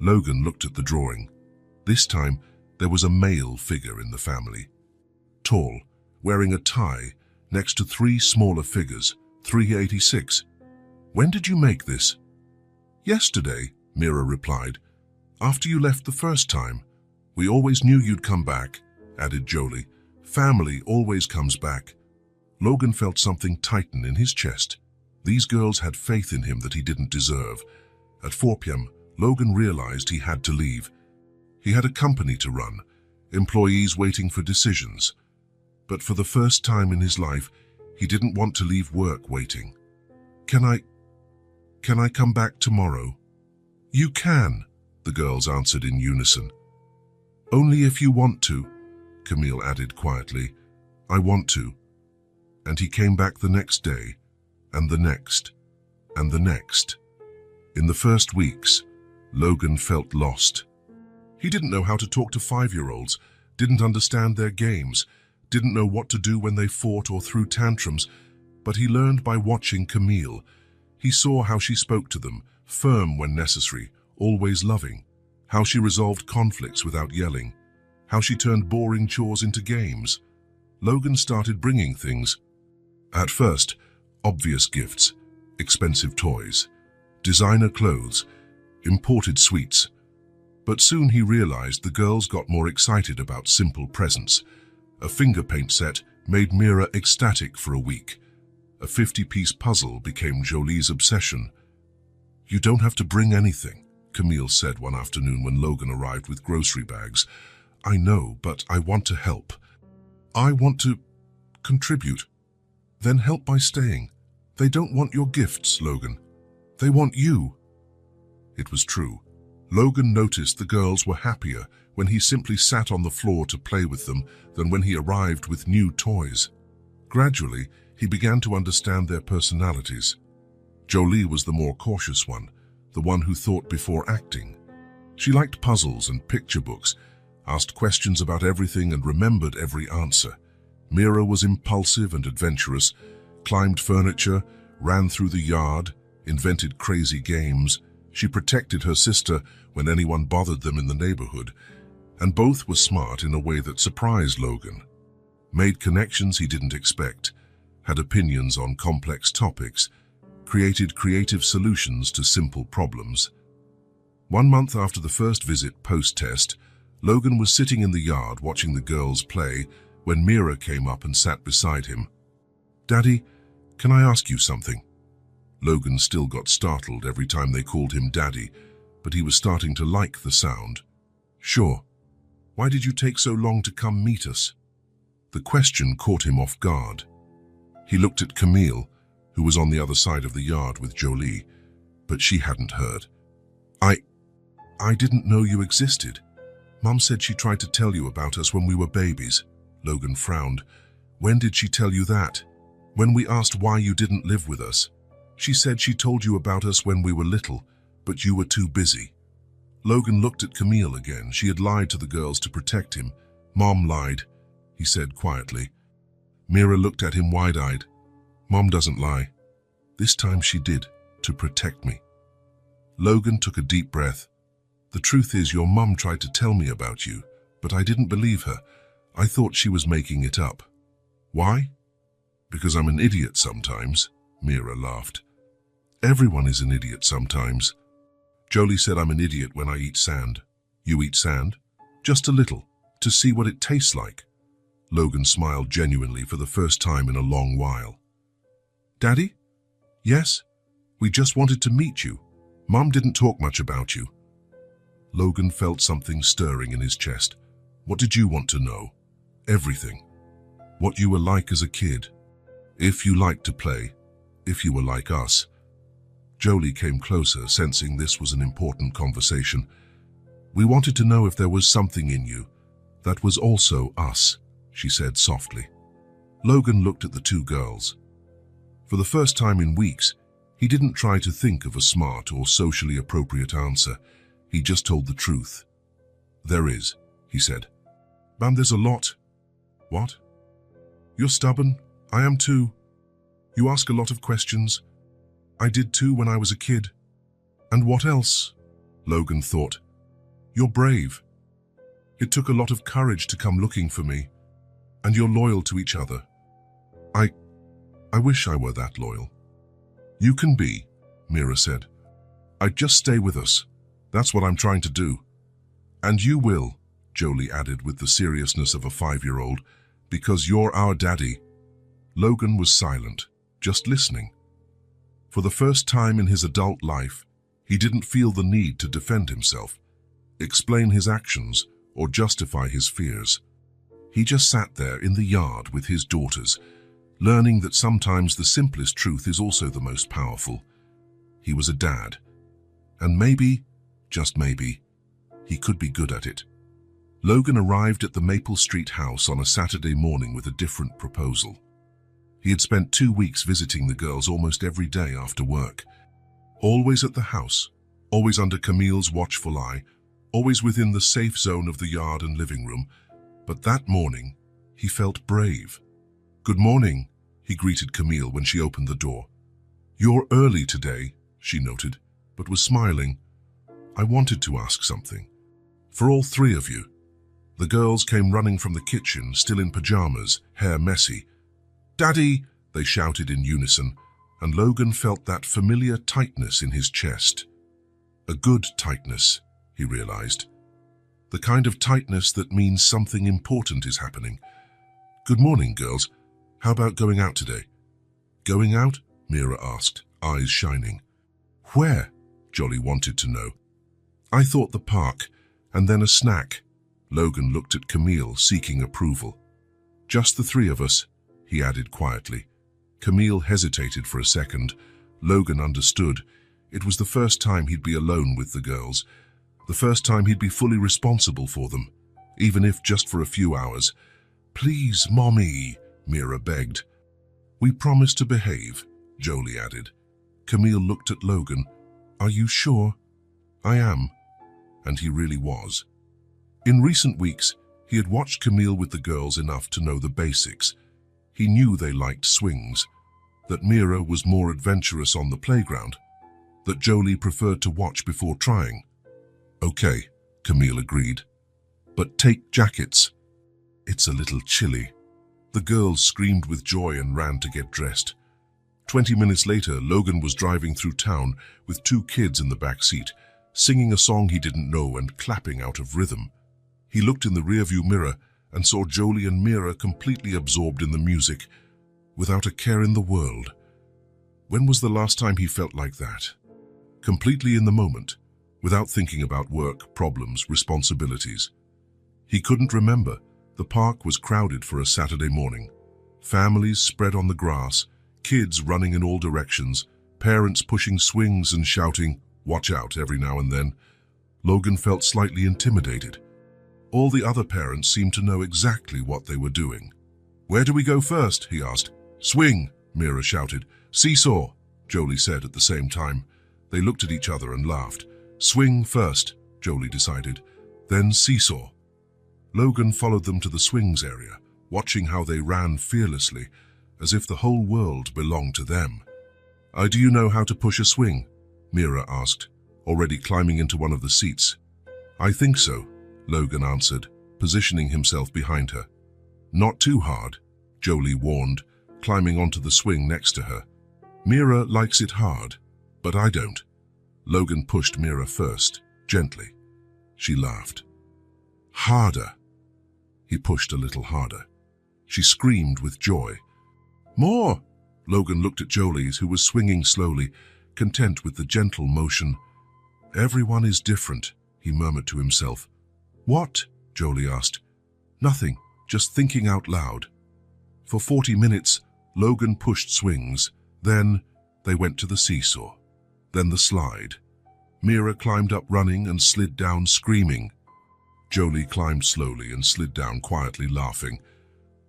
Logan looked at the drawing. This time, there was a male figure in the family. Tall, wearing a tie, next to 3 smaller figures, 386. "When did you make this?" "Yesterday," Mira replied. "After you left the first time. We always knew you'd come back," added Jolie. "Family always comes back." Logan felt something tighten in his chest. These girls had faith in him that he didn't deserve. At 4 p.m., Logan realized he had to leave. He had a company to run, employees waiting for decisions. But for the first time in his life, he didn't want to leave work waiting. Can I come back tomorrow?" "You can," the girls answered in unison. "Only if you want to," Camille added quietly. "I want to." And he came back the next day, and the next, and the next. In the first weeks, Logan felt lost. He didn't know how to talk to 5-year-olds, didn't understand their games, didn't know what to do when they fought or threw tantrums, but he learned by watching Camille. He saw how she spoke to them, firm when necessary, always loving, how she resolved conflicts without yelling, how she turned boring chores into games. Logan started bringing things. At first, obvious gifts, expensive toys, designer clothes, imported sweets. But soon he realized the girls got more excited about simple presents. A finger paint set made Mira ecstatic for a week. A 50-piece puzzle became Jolie's obsession. "You don't have to bring anything," Camille said one afternoon when Logan arrived with grocery bags. "I know, but I want to help. I want to contribute." "Then help by staying. They don't want your gifts, Logan. They want you." It was true. Logan noticed the girls were happier when he simply sat on the floor to play with them than when he arrived with new toys. Gradually, he began to understand their personalities. Jolie was the more cautious one, the one who thought before acting. She liked puzzles and picture books, asked questions about everything and remembered every answer. Mira was impulsive and adventurous, climbed furniture, ran through the yard, invented crazy games. She protected her sister when anyone bothered them in the neighborhood. and both were smart in a way that surprised Logan. Made connections he didn't expect, had opinions on complex topics, created creative solutions to simple problems. 1 month after the first visit post-test, Logan was sitting in the yard watching the girls play when Mira came up and sat beside him. "Daddy, can I ask you something?" Logan still got startled every time they called him Daddy, but he was starting to like the sound. "Sure. Why did you take so long to come meet us?" The question caught him off guard. He looked at Camille, who was on the other side of the yard with Jolie, but she hadn't heard. I didn't know you existed. Mum said she tried to tell you about us when we were babies." Logan frowned. "When did she tell you that?" "When we asked why you didn't live with us. She said she told you about us when we were little, but you were too busy." Logan looked at Camille again. She had lied to the girls to protect him. "Mom lied," he said quietly. Mira looked at him wide-eyed. "Mom doesn't lie. This time she did, to protect me." Logan took a deep breath. "The truth is, your mum tried to tell me about you, but I didn't believe her. I thought she was making it up." "Why?" "Because I'm an idiot sometimes," Mira laughed. "Everyone is an idiot sometimes." Jolie said I'm an idiot when I eat sand. "You eat sand?" "Just a little, to see what it tastes like." Logan smiled genuinely for the first time in a long while. "Daddy?" "Yes? We just wanted to meet you. Mum didn't talk much about you." Logan felt something stirring in his chest. "What did you want to know?" "Everything. What you were like as a kid. If you liked to play. If you were like us." Jolie came closer, sensing this was an important conversation. "We wanted to know if there was something in you that was also us," she said softly. Logan looked at the two girls. For the first time in weeks, he didn't try to think of a smart or socially appropriate answer. He just told the truth. "There is," he said. "Ma'am, there's a lot." "What?" "You're stubborn. I am too. You ask a lot of questions. I did too when I was a kid. And what else?" Logan thought. "You're brave. It took a lot of courage to come looking for me. And you're loyal to each other. I wish I were that loyal." "You can be," Mira said. "I'd just stay with us. That's what I'm trying to do." "And you will," Jolie added with the seriousness of a 5-year-old, "because you're our daddy." Logan was silent, just listening. For the first time in his adult life, he didn't feel the need to defend himself, explain his actions, or justify his fears. He just sat there in the yard with his daughters, learning that sometimes the simplest truth is also the most powerful. He was a dad, and maybe, just maybe, he could be good at it. Logan arrived at the Maple Street house on a Saturday morning with a different proposal. He had spent 2 weeks visiting the girls almost every day after work. Always at the house, always under Camille's watchful eye, always within the safe zone of the yard and living room. But that morning, he felt brave. "Good morning," he greeted Camille when she opened the door. "You're early today," she noted, but was smiling. "I wanted to ask something. For all 3 of you." The girls came running from the kitchen, still in pajamas, hair messy. "Daddy!" they shouted in unison, and Logan felt that familiar tightness in his chest. A good tightness, he realized. The kind of tightness that means something important is happening. "Good morning, girls. How about going out today?" "Going out?" Mira asked, eyes shining. "Where?" Jolie wanted to know. "I thought the park, and then a snack." Logan looked at Camille, seeking approval. "Just the 3 of us," he added quietly. Camille hesitated for a second. Logan understood. It was the first time he'd be alone with the girls, the first time he'd be fully responsible for them, even if just for a few hours. "Please, Mommy," Mira begged. "We promise to behave," Jolie added. Camille looked at Logan. "Are you sure?" "I am." And he really was. In recent weeks, he had watched Camille with the girls enough to know the basics. He knew they liked swings, that Mira was more adventurous on the playground, that Jolie preferred to watch before trying. "Okay," Camille agreed. But take jackets. It's a little chilly. The girls screamed with joy and ran to get dressed. 20 minutes later, Logan was driving through town with 2 kids in the back seat, singing a song he didn't know and clapping out of rhythm. He looked in the rearview mirror and saw Jolie and Mira completely absorbed in the music, without a care in the world. When was the last time he felt like that? Completely in the moment, without thinking about work, problems, responsibilities. He couldn't remember. The park was crowded for a Saturday morning. Families spread on the grass, kids running in all directions, parents pushing swings and shouting, "Watch out," every now and then. Logan felt slightly intimidated. All the other parents seemed to know exactly what they were doing. "Where do we go first?" he asked. "Swing," Mira shouted. "Seesaw," Jolie said at the same time. They looked at each other and laughed. "Swing first," Jolie decided, "then seesaw." Logan followed them to the swings area, watching how they ran fearlessly, as if the whole world belonged to them. "Do you know how to push a swing?" Mira asked, already climbing into one of the seats. "I think so," Logan answered, positioning himself behind her. "Not too hard," Jolie warned, climbing onto the swing next to her. "Mira likes it hard, but I don't." Logan pushed Mira first, gently. She laughed. "Harder." He pushed a little harder. She screamed with joy. "More!" Logan looked at Jolie, who was swinging slowly, content with the gentle motion. "Everyone is different," he murmured to himself. "What?" Jolie asked. "Nothing, just thinking out loud." For 40 minutes, Logan pushed swings. Then they went to the seesaw. Then the slide. Mira climbed up running and slid down screaming. Jolie climbed slowly and slid down quietly, laughing.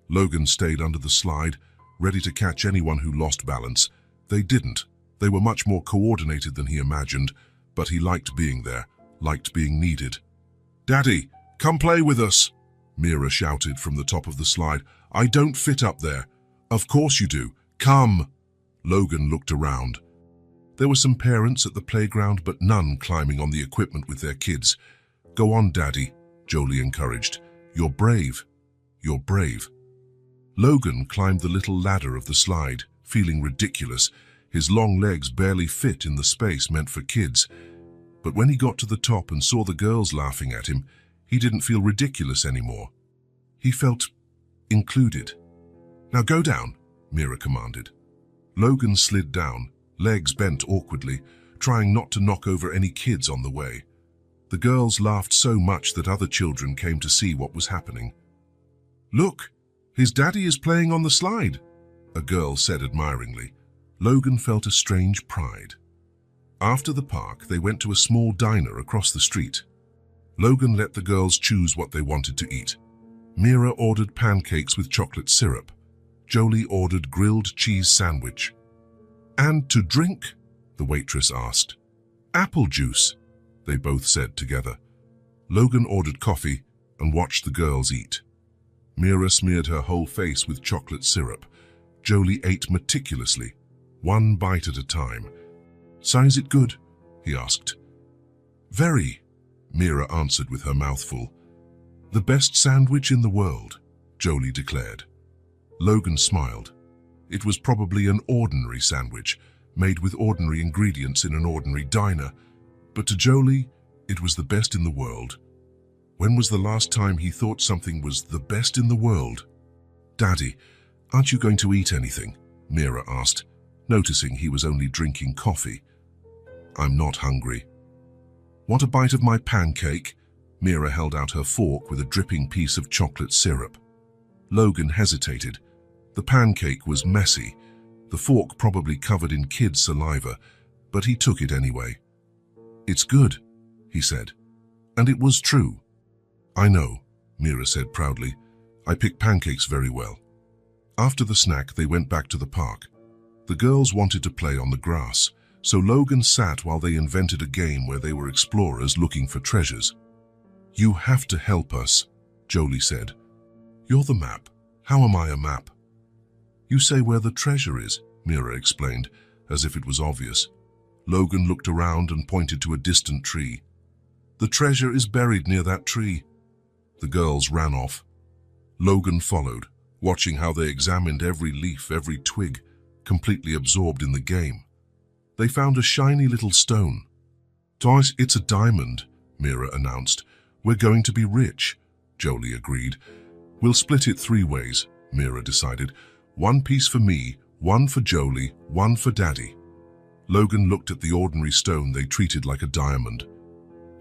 Logan stayed under the slide, ready to catch anyone who lost balance. They didn't. They were much more coordinated than he imagined, but he liked being there, liked being needed. "Daddy, come play with us," Mira shouted from the top of the slide. "I don't fit up there." "Of course you do. Come." Logan looked around. There were some parents at the playground, but none climbing on the equipment with their kids. "Go on, Daddy," Jolie encouraged. "You're brave. You're brave." Logan climbed the little ladder of the slide, feeling ridiculous. His long legs barely fit in the space meant for kids. But when he got to the top and saw the girls laughing at him, he didn't feel ridiculous anymore. He felt included. "Now go down," Mira commanded. Logan slid down, legs bent awkwardly, trying not to knock over any kids on the way. The girls laughed so much that other children came to see what was happening. "Look, his daddy is playing on the slide," a girl said admiringly. Logan felt a strange pride. After the park, they went to a small diner across the street. Logan let the girls choose what they wanted to eat. Mira ordered pancakes with chocolate syrup. Jolie ordered grilled cheese sandwich. "And to drink?" the waitress asked. "Apple juice," they both said together. Logan ordered coffee and watched the girls eat. Mira smeared her whole face with chocolate syrup. Jolie ate meticulously, one bite at a time. "Size it good?" he asked. "Very," Mira answered with her mouth full. "The best sandwich in the world," Jolie declared. Logan smiled. It was probably an ordinary sandwich, made with ordinary ingredients in an ordinary diner, but to Jolie, it was the best in the world. When was the last time he thought something was the best in the world? "Daddy, aren't you going to eat anything?" Mira asked, noticing he was only drinking coffee. "I'm not hungry." "Want a bite of my pancake?" Mira held out her fork with a dripping piece of chocolate syrup. Logan hesitated. The pancake was messy, the fork probably covered in kids' saliva, but he took it anyway. "It's good," he said. And it was true. "I know," Mira said proudly. "I pick pancakes very well." After the snack, they went back to the park. The girls wanted to play on the grass, so Logan sat while they invented a game where they were explorers looking for treasures. "You have to help us," Jolie said. "You're the map. How am I a map?" "You say where the treasure is," Mira explained, as if it was obvious. Logan looked around and pointed to a distant tree. "The treasure is buried near that tree." The girls ran off. Logan followed, watching how they examined every leaf, every twig, completely absorbed in the game. They found a shiny little stone. "Guys, it's a diamond," Mira announced. "We're going to be rich." Jolie agreed. "We'll split it 3 ways," Mira decided. "1 piece for me, 1 for Jolie, 1 for Daddy." Logan looked at the ordinary stone they treated like a diamond.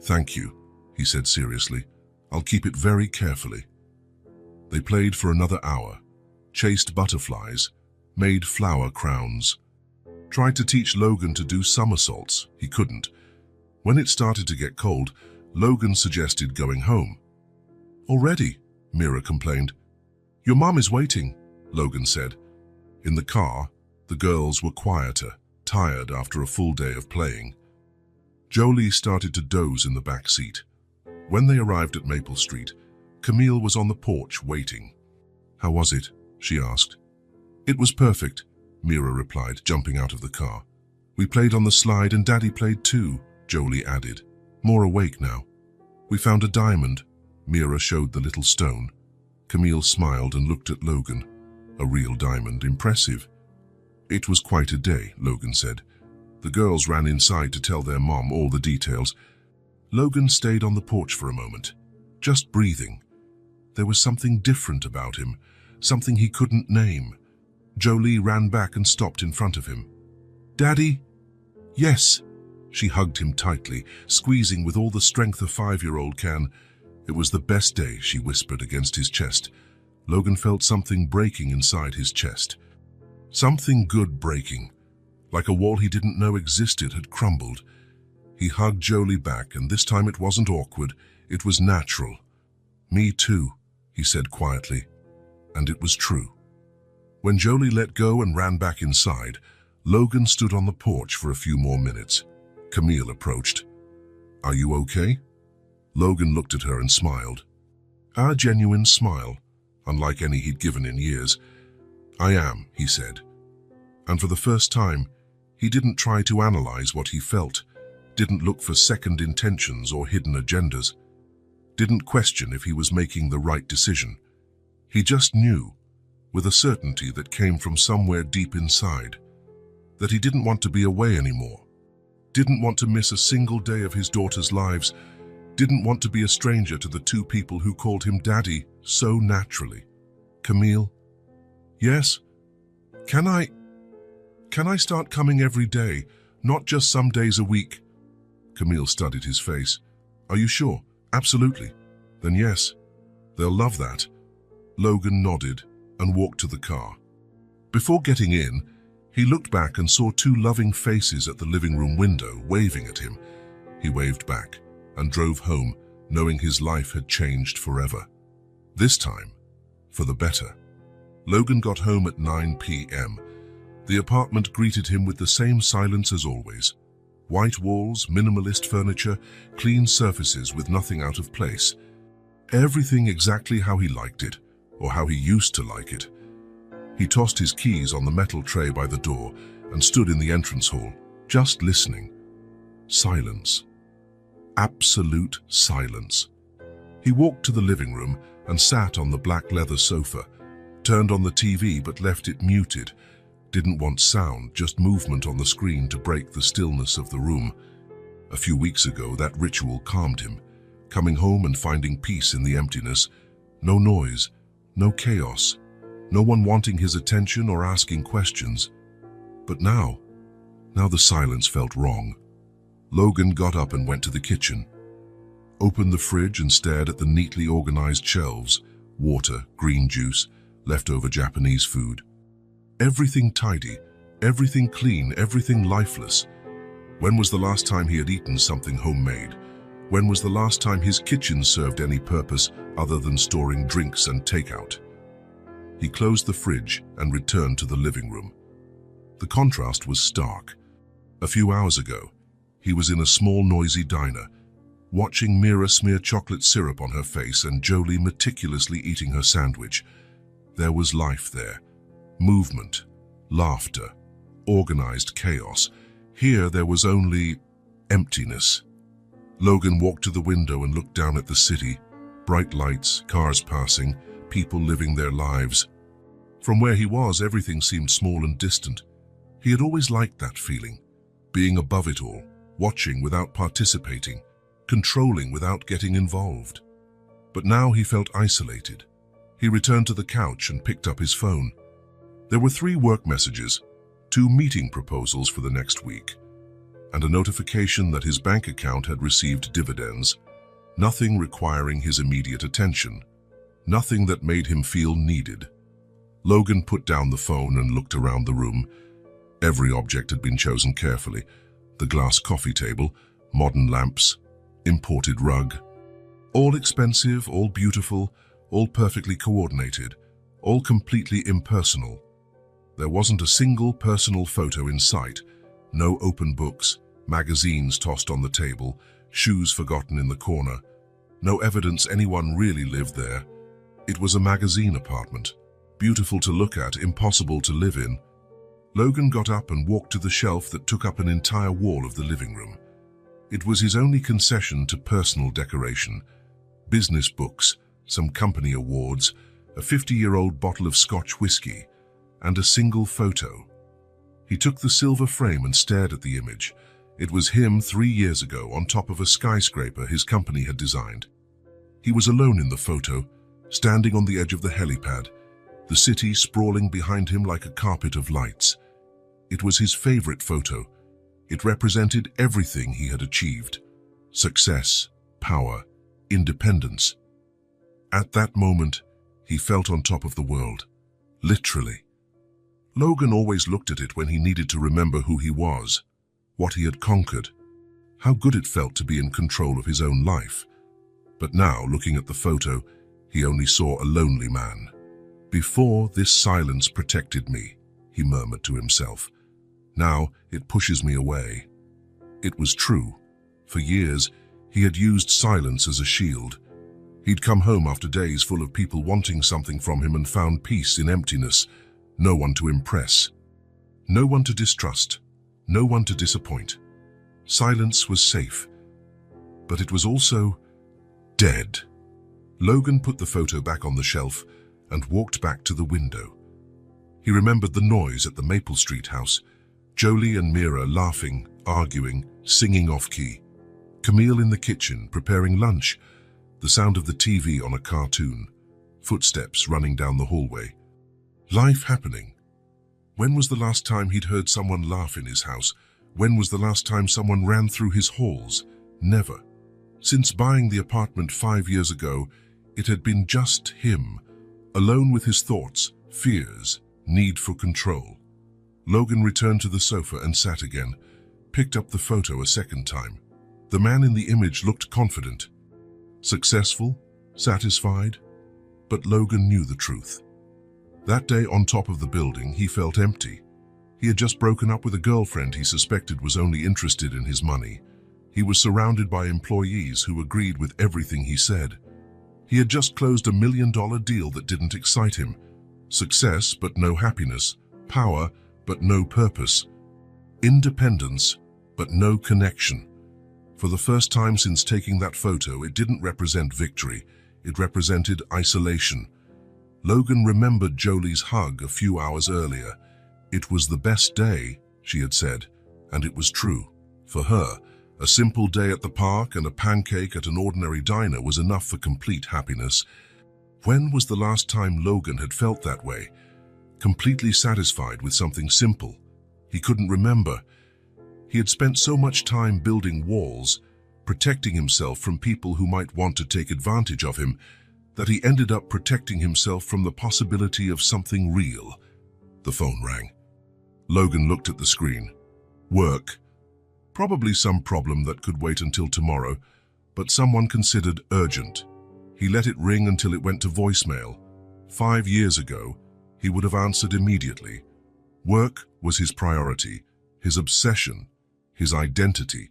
"Thank you," he said seriously. "I'll keep it very carefully." They played for another hour, chased butterflies, made flower crowns. Tried to teach Logan to do somersaults. He couldn't. When it started to get cold, Logan suggested going home. "Already?" Mira complained. "Your mom is waiting," Logan said. In the car, the girls were quieter, tired after a full day of playing. Jolie started to doze in the back seat. When they arrived at Maple Street, Camille was on the porch waiting. "How was it?" she asked. "It was perfect," Mira replied, jumping out of the car. "We played on the slide and Daddy played too," Jolie added, more awake now. "We found a diamond." Mira showed the little stone. Camille smiled and looked at Logan. "A real diamond, impressive." "It was quite a day," Logan said. The girls ran inside to tell their mom all the details. Logan stayed on the porch for a moment, just breathing. There was something different about him, something he couldn't name. Jolie ran back and stopped in front of him. "Daddy?" "Yes." She hugged him tightly, squeezing with all the strength a 5-year-old can. "It was the best day," she whispered against his chest. Logan felt something breaking inside his chest. Something good breaking, like a wall he didn't know existed had crumbled. He hugged Jolie back, and this time it wasn't awkward, it was natural. "Me too," he said quietly, and it was true. When Jolie let go and ran back inside, Logan stood on the porch for a few more minutes. Camille approached. "Are you okay?" Logan looked at her and smiled. A genuine smile, unlike any he'd given in years. "I am," he said. And for the first time, he didn't try to analyze what he felt, didn't look for second intentions or hidden agendas, didn't question if he was making the right decision. He just knew, with a certainty that came from somewhere deep inside, that he didn't want to be away anymore, didn't want to miss a single day of his daughter's lives, didn't want to be a stranger to the 2 people who called him Daddy so naturally. "Camille?" "Yes?" Can I start coming every day, not just some days a week?" Camille studied his face. "Are you sure?" "Absolutely." "Then yes. They'll love that." Logan nodded and walked to the car. Before getting in, he looked back and saw 2 loving faces at the living room window waving at him. He waved back and drove home, knowing his life had changed forever. This time, for the better. Logan got home at 9 p.m. The apartment greeted him with the same silence as always. White walls, minimalist furniture, clean surfaces with nothing out of place. Everything exactly how he liked it, or how he used to like it. He tossed his keys on the metal tray by the door and stood in the entrance hall, just listening. Silence. Absolute silence. He walked to the living room and sat on the black leather sofa, turned on the TV but left it muted. Didn't want sound, just movement on the screen to break the stillness of the room. A few weeks ago, that ritual calmed him, coming home and finding peace in the emptiness. No noise, no chaos, no one wanting his attention or asking questions. But now the silence felt wrong. Logan got up and went to the kitchen, opened the fridge and stared at the neatly organized shelves, water, green juice, leftover Japanese food. Everything tidy, everything clean, everything lifeless. When was the last time he had eaten something homemade? When was the last time his kitchen served any purpose other than storing drinks and takeout? He closed the fridge and returned to the living room. The contrast was stark. A few hours ago, he was in a small, noisy diner, watching Mira smear chocolate syrup on her face and Jolie meticulously eating her sandwich. There was life there. Movement, laughter, organized chaos. Here there was only emptiness. Logan walked to the window and looked down at the city, Bright lights, cars passing, people living their lives. From where he was, everything seemed small and distant. He had always liked that feeling, being above it all, watching without participating, controlling without getting involved. But now he felt isolated. He returned to the couch and picked up his phone. There were 3 work messages, 2 meeting proposals for the next week, and a notification that his bank account had received dividends. Nothing requiring his immediate attention. Nothing that made him feel needed. Logan put down the phone and looked around the room. Every object had been chosen carefully. The glass coffee table, modern lamps, imported rug. All expensive, all beautiful, all perfectly coordinated, all completely impersonal. There wasn't a single personal photo in sight. No open books, magazines tossed on the table, shoes forgotten in the corner. No evidence anyone really lived there. It was a magazine apartment. Beautiful to look at, impossible to live in. Logan got up and walked to the shelf that took up an entire wall of the living room. It was his only concession to personal decoration. Business books, some company awards, a 50-year-old bottle of Scotch whiskey, and a single photo. He took the silver frame and stared at the image. It was him 3 years ago on top of a skyscraper his company had designed. He was alone in the photo, standing on the edge of the helipad, the city sprawling behind him like a carpet of lights. It was his favorite photo. It represented everything he had achieved: success, power, independence. At that moment, he felt on top of the world, literally. Logan always looked at it when he needed to remember who he was, what he had conquered, how good it felt to be in control of his own life. But now, looking at the photo, he only saw a lonely man. "Before, this silence protected me," he murmured to himself. "Now it pushes me away." It was true. For years, he had used silence as a shield. He'd come home after days full of people wanting something from him and found peace in emptiness. No one to impress. No one to distrust. No one to disappoint. Silence was safe. But it was also dead. Logan put the photo back on the shelf and walked back to the window. He remembered the noise at the Maple Street house. Jolie and Mira laughing, arguing, singing off-key. Camille in the kitchen, preparing lunch. The sound of the TV on a cartoon. Footsteps running down the hallway. Life happening. When was the last time he'd heard someone laugh in his house? When was the last time someone ran through his halls? Never. Since buying the apartment 5 years ago, it had been just him, alone with his thoughts, fears, need for control. Logan returned to the sofa and sat again, picked up the photo a second time. The man in the image looked confident, successful, satisfied, but Logan knew the truth. That day on top of the building, he felt empty. He had just broken up with a girlfriend he suspected was only interested in his money. He was surrounded by employees who agreed with everything he said. He had just closed $1 million deal that didn't excite him. Success, but no happiness. Power, but no purpose. Independence, but no connection. For the first time since taking that photo, it didn't represent victory. It represented isolation. Logan remembered Jolie's hug a few hours earlier. It was the best day, she had said, and it was true. For her, a simple day at the park and a pancake at an ordinary diner was enough for complete happiness. When was the last time Logan had felt that way? Completely satisfied with something simple. He couldn't remember. He had spent so much time building walls, protecting himself from people who might want to take advantage of him, that he ended up protecting himself from the possibility of something real. The phone rang. Logan looked at the screen. Work. Probably some problem that could wait until tomorrow, but someone considered urgent. He let it ring until it went to voicemail. 5 years ago, he would have answered immediately. Work was his priority, his obsession, his identity.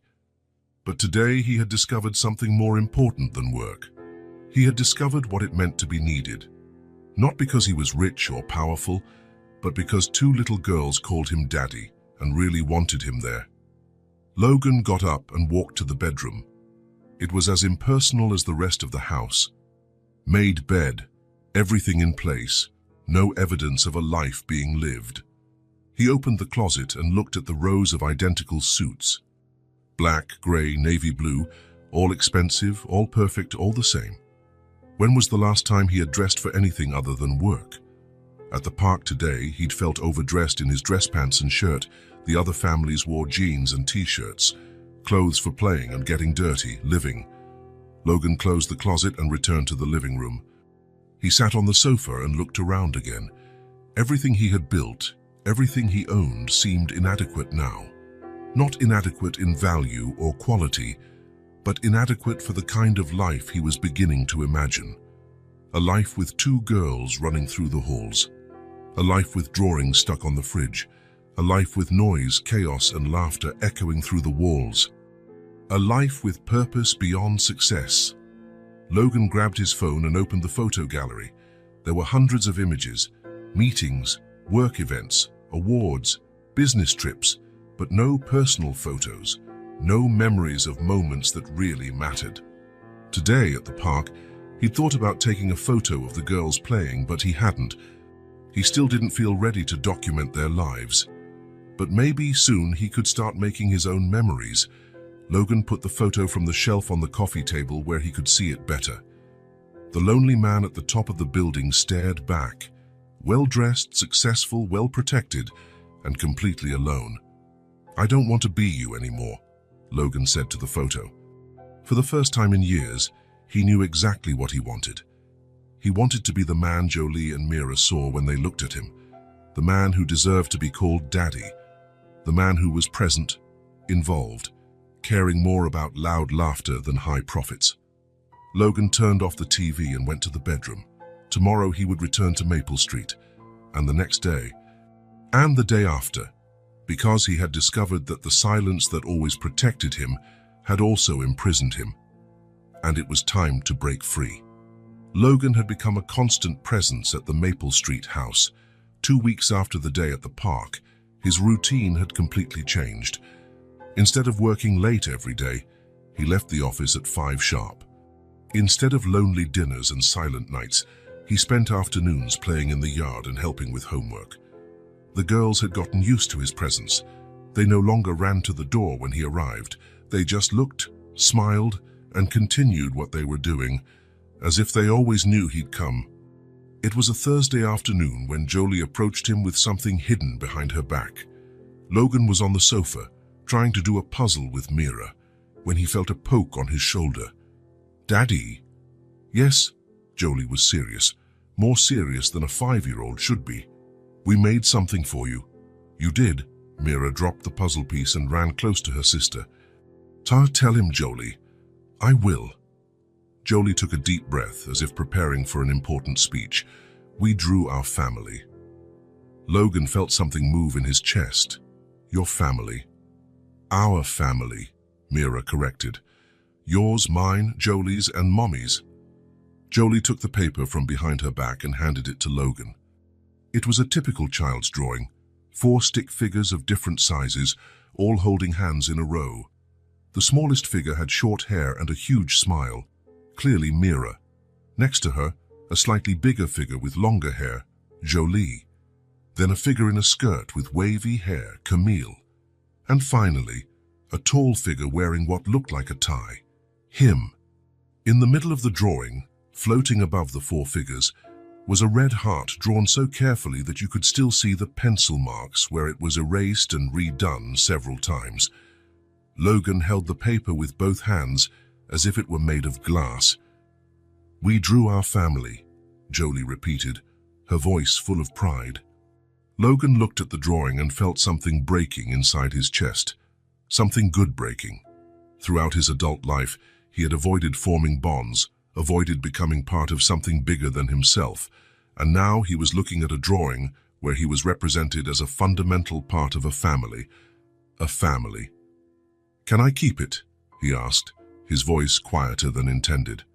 But today he had discovered something more important than work. He had discovered what it meant to be needed. Not because he was rich or powerful, but because 2 little girls called him Daddy and really wanted him there. Logan got up and walked to the bedroom. It was as impersonal as the rest of the house. Made bed, everything in place, no evidence of a life being lived. He opened the closet and looked at the rows of identical suits. Black, grey, navy blue, all expensive, all perfect, all the same. When was the last time he had dressed for anything other than work? At the park today, he'd felt overdressed in his dress pants and shirt. The other families wore jeans and t-shirts, clothes for playing and getting dirty, living. Logan closed the closet and returned to the living room. He sat on the sofa and looked around again. Everything he had built, everything he owned seemed inadequate now. Not inadequate in value or quality, but inadequate for the kind of life he was beginning to imagine. A life with 2 girls running through the halls. A life with drawings stuck on the fridge. A life with noise, chaos, and laughter echoing through the walls. A life with purpose beyond success. Logan grabbed his phone and opened the photo gallery. There were hundreds of images, meetings, work events, awards, business trips, but no personal photos, no memories of moments that really mattered. Today at the park, he'd thought about taking a photo of the girls playing, but he hadn't. He still didn't feel ready to document their lives. But maybe soon he could start making his own memories. Logan put the photo from the shelf on the coffee table where he could see it better. The lonely man at the top of the building stared back, well-dressed, successful, well-protected, and completely alone. "I don't want to be you anymore," Logan said to the photo. For the first time in years, he knew exactly what he wanted. He wanted to be the man Jolie and Mira saw when they looked at him, the man who deserved to be called Daddy, the man who was present, involved, caring more about loud laughter than high profits. Logan turned off the TV and went to the bedroom. Tomorrow he would return to Maple Street, and the next day, and the day after, because he had discovered that the silence that always protected him had also imprisoned him, and it was time to break free. Logan had become a constant presence at the Maple Street house. 2 weeks after the day at the park, his routine had completely changed. Instead of working late every day, he left the office at 5 sharp. Instead of lonely dinners and silent nights, he spent afternoons playing in the yard and helping with homework. The girls had gotten used to his presence. They no longer ran to the door when he arrived. They just looked, smiled, and continued what they were doing, as if they always knew he'd come. It was a Thursday afternoon when Jolie approached him with something hidden behind her back. Logan was on the sofa, trying to do a puzzle with Mira, when he felt a poke on his shoulder. "Daddy?" "Yes," Jolie was serious, more serious than a 5-year-old should be. "We made something for you." "You did?" Mira dropped the puzzle piece and ran close to her sister. Tell him, Jolie." "I will." Jolie took a deep breath, as if preparing for an important speech. "We drew our family." Logan felt something move in his chest. "Your family." "Our family," Mira corrected. "Yours, mine, Jolie's, and Mommy's." Jolie took the paper from behind her back and handed it to Logan. It was a typical child's drawing, 4 stick figures of different sizes, all holding hands in a row. The smallest figure had short hair and a huge smile, clearly Mira. Next to her, a slightly bigger figure with longer hair, Jolie. Then a figure in a skirt with wavy hair, Camille. And finally, a tall figure wearing what looked like a tie, him. In the middle of the drawing, floating above the 4 figures, was a red heart drawn so carefully that you could still see the pencil marks where it was erased and redone several times. Logan held the paper with both hands as if it were made of glass. "We drew our family," Jolie repeated, her voice full of pride. Logan looked at the drawing and felt something breaking inside his chest, something good breaking. Throughout his adult life, he had avoided forming bonds, avoided becoming part of something bigger than himself, and now he was looking at a drawing where he was represented as a fundamental part of a family. A family. "Can I keep it?" he asked, his voice quieter than intended.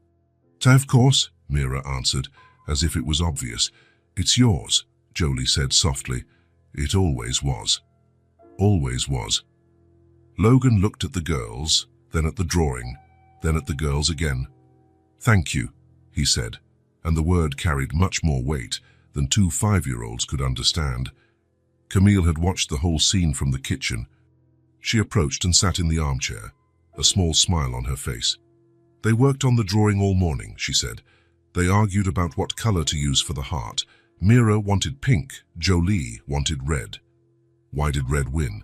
"Of course," Mira answered, as if it was obvious. "It's yours," Jolie said softly. "It always was. Always was." Logan looked at the girls, then at the drawing, then at the girls again. "Thank you," he said, and the word carried much more weight than two 5-year-olds could understand. Camille had watched the whole scene from the kitchen. She approached and sat in the armchair, a small smile on her face. They worked on the drawing all morning, she said. They argued about what color to use for the heart. Mira wanted pink, Jolie wanted red. Why did red win?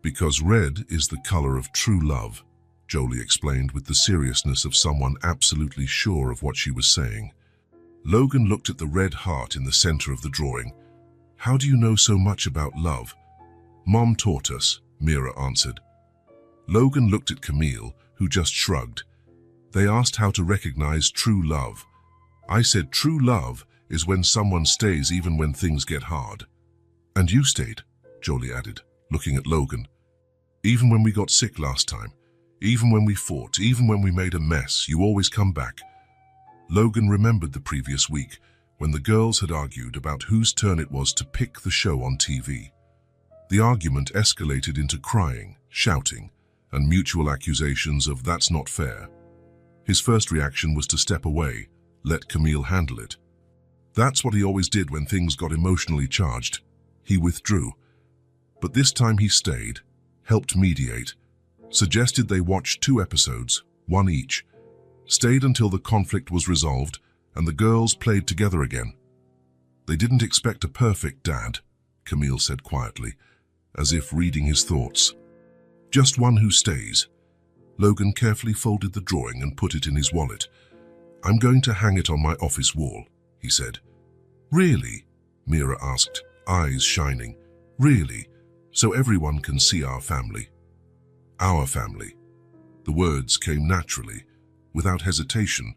Because red is the color of true love, Jolie explained with the seriousness of someone absolutely sure of what she was saying. Logan looked at the red heart in the center of the drawing. How do you know so much about love? Mom taught us, Mira answered. Logan looked at Camille, who just shrugged. They asked how to recognize true love. I said true love is when someone stays even when things get hard. And you stayed, Jolie added, looking at Logan. Even when we got sick last time, even when we fought, even when we made a mess, you always come back. Logan remembered the previous week when the girls had argued about whose turn it was to pick the show on TV. The argument escalated into crying, shouting, and mutual accusations of "that's not fair." His first reaction was to step away, let Camille handle it. That's what he always did when things got emotionally charged. He withdrew. But this time he stayed, helped mediate, suggested they watch 2 episodes, 1 each, stayed until the conflict was resolved and the girls played together again. They didn't expect a perfect dad, Camille said quietly, as if reading his thoughts. Just one who stays. Logan carefully folded the drawing and put it in his wallet. I'm going to hang it on my office wall, he said. Really? Mira asked, eyes shining. Really? So everyone can see our family? Our family. The words came naturally, without hesitation.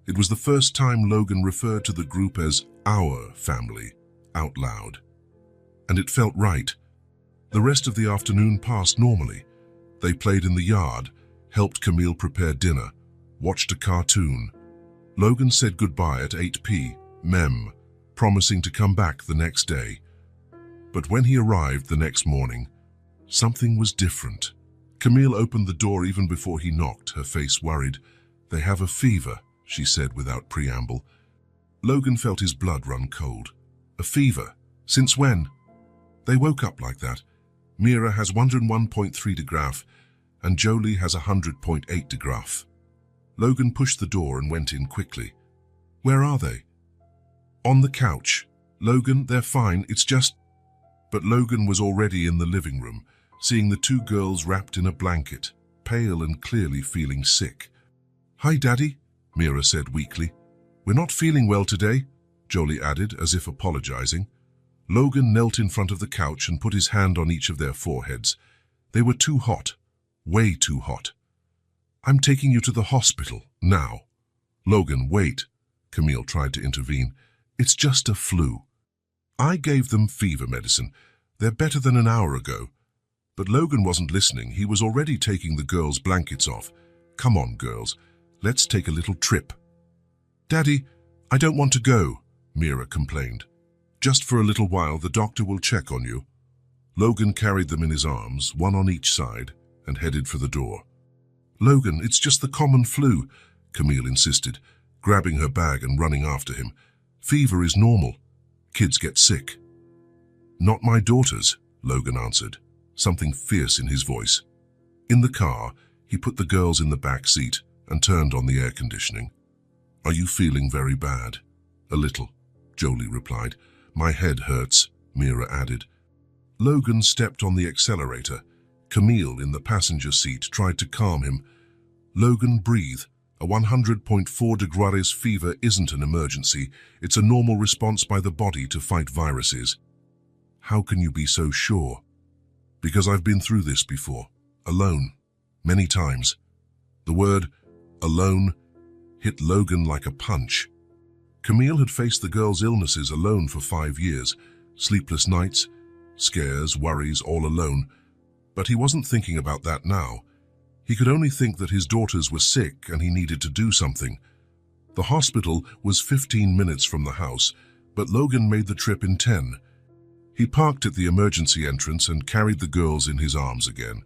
It was the first time Logan referred to the group as our family, out loud. And it felt right. The rest of the afternoon passed normally. They played in the yard, helped Camille prepare dinner, watched a cartoon. Logan said goodbye at 8 p.m, promising to come back the next day. But when he arrived the next morning, something was different. Camille opened the door even before he knocked, her face worried. They have a fever, she said without preamble. Logan felt his blood run cold. A fever? Since when? They woke up like that. Mira has 101.3 degrees and Jolie has 100.8 degrees. Logan pushed the door and went in quickly. Where are they? On the couch. Logan, they're fine, it's just... But Logan was already in the living room, seeing the 2 girls wrapped in a blanket, pale and clearly feeling sick. Hi, Daddy, Mira said weakly. We're not feeling well today, Jolie added, as if apologizing. Logan knelt in front of the couch and put his hand on each of their foreheads. They were too hot, way too hot. I'm taking you to the hospital, now. Logan, wait, Camille tried to intervene. It's just a flu. I gave them fever medicine. They're better than an hour ago. But Logan wasn't listening. He was already taking the girls' blankets off. Come on, girls. Let's take a little trip. Daddy, I don't want to go, Mira complained. Just for a little while, the doctor will check on you. Logan carried them in his arms, one on each side, and headed for the door. Logan, it's just the common flu, Camille insisted, grabbing her bag and running after him. Fever is normal. Kids get sick. Not my daughters, Logan answered, something fierce in his voice. In the car, he put the girls in the back seat and turned on the air conditioning. Are you feeling very bad? A little, Jolie replied. My head hurts, Mira added. Logan stepped on the accelerator. Camille, in the passenger seat, tried to calm him. Logan, breathe. A 100.4 degrees fever isn't an emergency. It's a normal response by the body to fight viruses. How can you be so sure? Because I've been through this before. Alone. Many times. The word alone hit Logan like a punch. Camille had faced the girls' illnesses alone for 5 years. Sleepless nights, scares, worries, all alone. But he wasn't thinking about that now. He could only think that his daughters were sick and he needed to do something. The hospital was 15 minutes from the house, but Logan made the trip in 10. He parked at the emergency entrance and carried the girls in his arms again.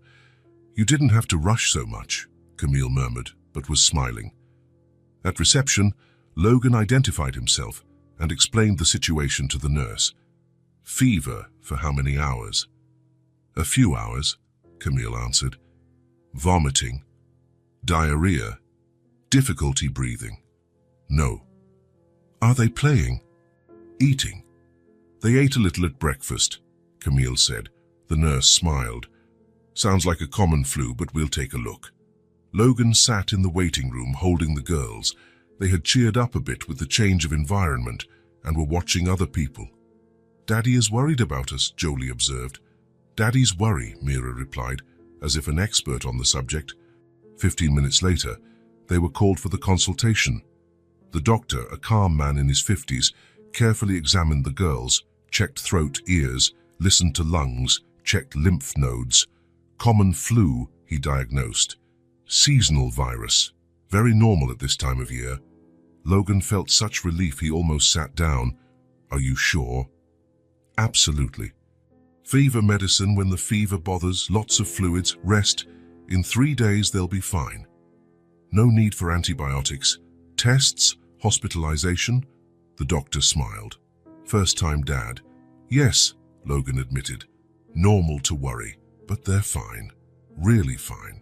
You didn't have to rush so much, Camille murmured, but was smiling. At reception, Logan identified himself and explained the situation to the nurse. Fever for how many hours? A few hours, Camille answered. Vomiting, diarrhea, difficulty breathing. No. Are they playing? Eating. They ate a little at breakfast, Camille said. The nurse smiled. Sounds like a common flu, but we'll take a look. Logan sat in the waiting room holding the girls. They had cheered up a bit with the change of environment and were watching other people. Daddy is worried about us, Jolie observed. Daddy's worry, Mira replied, as if an expert on the subject. 15 minutes later, they were called for the consultation. The doctor, a calm man in his 50s, carefully examined the girls, checked throat, ears, listened to lungs, checked lymph nodes. Common flu, he diagnosed. Seasonal virus. Very normal at this time of year. Logan felt such relief he almost sat down. Are you sure? Absolutely. Fever medicine when the fever bothers, lots of fluids, rest. In 3 days they'll be fine. No need for antibiotics. Tests, hospitalization? The doctor smiled. First-time dad. Yes, Logan admitted. Normal to worry, but they're fine. Really fine.